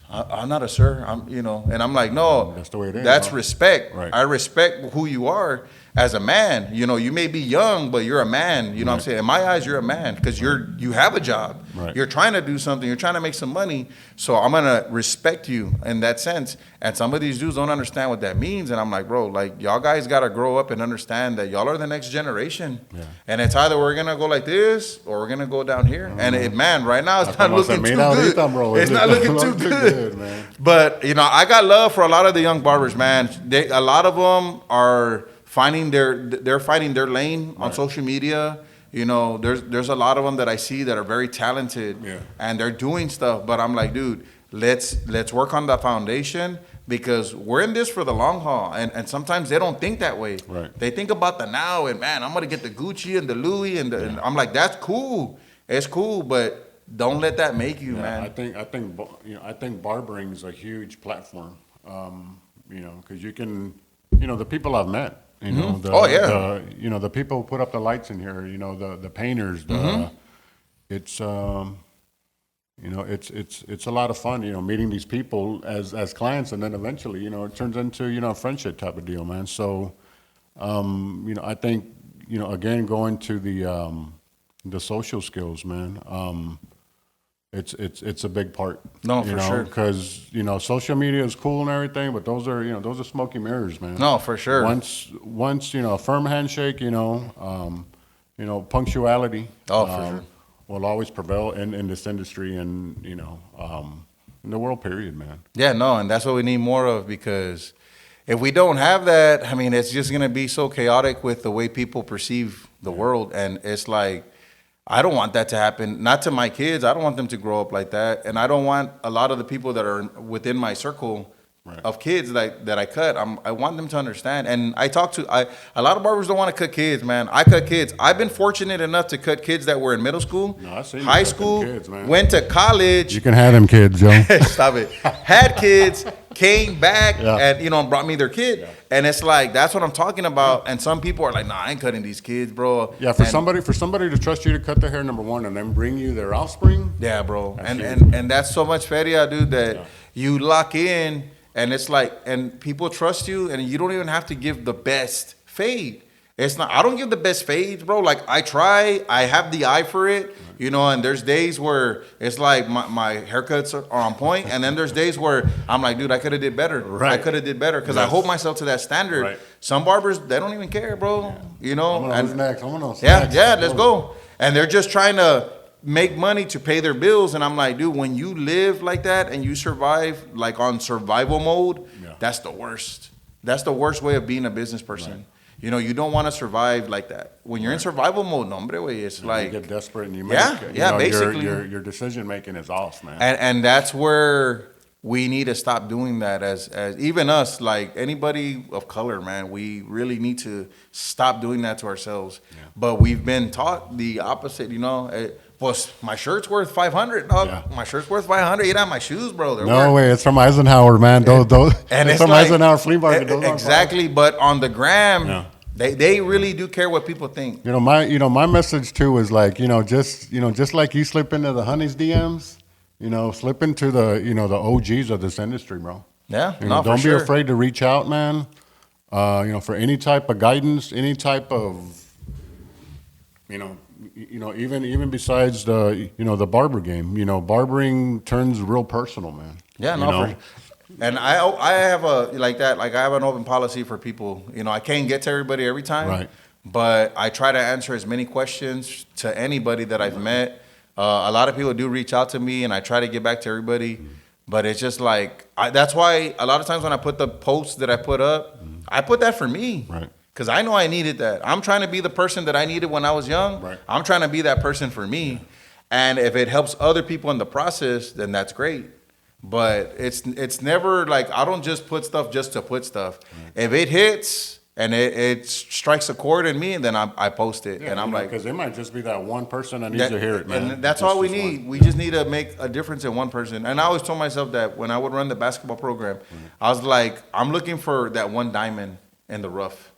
I'm not a sir, and I'm like, no, that's the way it is. That's respect. Right. I respect who you are as a man. You may be young, but you're a man. What I'm saying? In my eyes, you're a man because you have a job. Right. You're trying to do something. You're trying to make some money. So I'm gonna respect you in that sense. And some of these dudes don't understand what that means. And I'm like, bro, like y'all guys gotta grow up and understand that y'all are the next generation. Yeah. And it's either we're gonna go like this or we're gonna go down here. And right now it's not looking too good. It's not looking too good, man. But I got love for a lot of the young barbers, man. A lot of them are finding their lane on social media. There's a lot of them that I see that are very talented and they're doing stuff. But I'm like, dude, let's work on the foundation because we're in this for the long haul. And sometimes they don't think that way. Right. They think about the now and man, I'm gonna get the Gucci and the Louis and I'm like, that's cool. It's cool, but don't let that make you, man. I think barbering is a huge platform. Because you can, the people I've met. The people who put up the lights in here, the painters, it's a lot of fun, meeting these people as clients, and then eventually, it turns into, a friendship type of deal, man. So I think, again, going to the social skills, man. It's a big part. No, for sure. Because social media is cool and everything, but those are smoky mirrors, man. No, for sure. Once a firm handshake, punctuality. Oh, for sure. Will always prevail in this industry and in the world. Period, man. Yeah, no, and that's what we need more of, because if we don't have that, I mean, it's just gonna be so chaotic with the way people perceive the world, and it's like, I don't want that to happen. Not to my kids. I don't want them to grow up like that. And I don't want a lot of the people that are within my circle of kids that I cut. I want them to understand. And I talk to, a lot of barbers don't want to cut kids, man. I cut kids. I've been fortunate enough to cut kids that were in middle school, high school, kids, went to college. You can have them kids, Joe. Stop it. Had kids, came back, and brought me their kid. Yeah. And it's like, that's what I'm talking about. And some people are like, nah, I ain't cutting these kids, bro. Yeah, for somebody to trust you to cut their hair, number one, and then bring you their offspring. Yeah, bro. And that's so much feria, dude, that you lock in, and it's like, and people trust you, and you don't even have to give the best fade. It's not, I don't give the best fades, bro. Like, I try, I have the eye for it, and there's days where it's like my haircuts are on point, and then there's days where I'm like, dude, I could have did better. Right. I could have did better, because I hold myself to that standard. Right. Some barbers, they don't even care, bro. Who's next? Let's go. And they're just trying to make money to pay their bills, and I'm like, dude, when you live like that and you survive like on survival mode, that's the worst. That's the worst way of being a business person. Right. You don't want to survive like that. When you're in survival mode, it's like you get desperate and you make basically your decision making is off, man. And that's where we need to stop doing that as even us, like anybody of color, man. We really need to stop doing that to ourselves. Yeah. But we've been taught the opposite, Pues my shirt's worth $500, dog. Yeah. My shirt's worth $500. You know, my shoes, bro. No way. It's from Eisenhower, man. Those and it's from like, Eisenhower flea market. Exactly. But on the gram, they really do care what people think. My message too is like, just like you slip into the honeys DMs, slip into the the OGs of this industry, bro. Yeah. Don't be afraid to reach out, man. For any type of guidance, any type of even besides the barber game, barbering turns real personal, man. Yeah, and I have I have an open policy for people. I can't get to everybody every time, right? But I try to answer as many questions to anybody that I've met. A lot of people do reach out to me, and I try to get back to everybody. But it's just like, that's why a lot of times when I put the posts that I put up, I put that for me. Right. Because I know I needed that. I'm trying to be the person that I needed when I was young. Right. I'm trying to be that person for me. And if it helps other people in the process, then that's great. But it's never like, I don't just put stuff just to put stuff. Right. If it hits and it strikes a chord in me, then I post it. Yeah, and I'm like, because it might just be that one person that needs to hear it, man. And that's all we need. We just need to make a difference in one person. And I always told myself that when I would run the basketball program, I was like, I'm looking for that one diamond in the rough.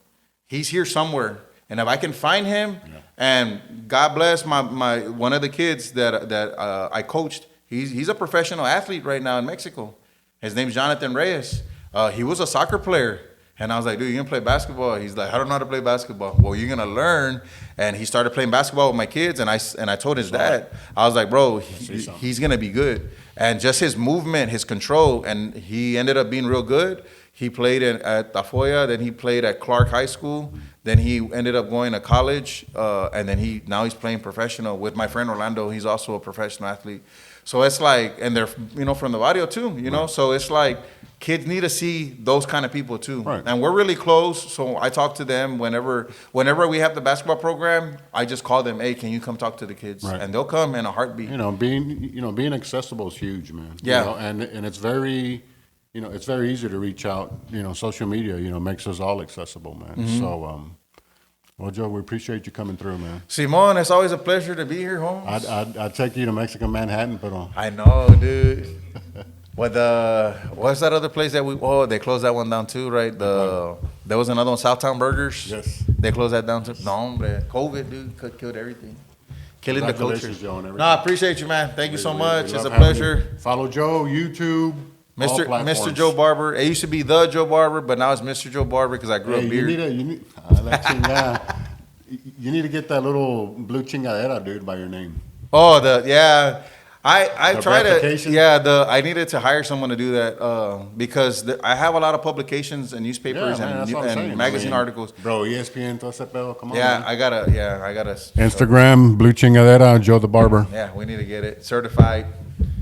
He's here somewhere, and if I can find him, and God bless my one of the kids that I coached, he's a professional athlete right now in Mexico. His name's Jonathan Reyes. He was a soccer player, and I was like, dude, you gonna play basketball? He's like, I don't know how to play basketball. Well, you're gonna learn. And he started playing basketball with my kids, and I told his dad, I was like, bro, he's gonna be good. And just his movement, his control, and he ended up being real good. He played at Tafoya, then he played at Clark High School, then he ended up going to college, and then now he's playing professional with my friend Orlando. He's also a professional athlete. So it's like, and they're from the barrio too, right. So it's like kids need to see those kind of people too. Right. And we're really close, so I talk to them whenever we have the basketball program. I just call them, hey, can you come talk to the kids? Right. And they'll come in a heartbeat. Being accessible is huge, man. Yeah. And it's very. It's very easy to reach out. Social media, makes us all accessible, man. Mm-hmm. So, well, Joe, we appreciate you coming through, man. Simon, it's always a pleasure to be here, Holmes. I'd take you to Mexican Manhattan, but I know, dude. What's that other place that they closed that one down too, right? There was another one, Southtown Burgers. Yes. They closed that down too. No, hombre. COVID, dude, killed everything. Killing the culture. Joe, and no, I appreciate you, man. Thank you so much. It's a pleasure. Follow Joe, YouTube. Mr. platforms. Joe Barber. It used to be the Joe Barber, but now it's Mr. Joe Barber because I grew Hey, up beard. You need to get that little blue chingadera, dude, by your name. Oh, I The try to verification? I needed to hire someone to do that because I have a lot of publications and newspapers man, that's what I'm saying. and magazine articles. Bro, ESPN, todo ese pedo, come on. Yeah, man. I gotta Instagram, blue chingadera, Joe the Barber. Yeah, we need to get it certified.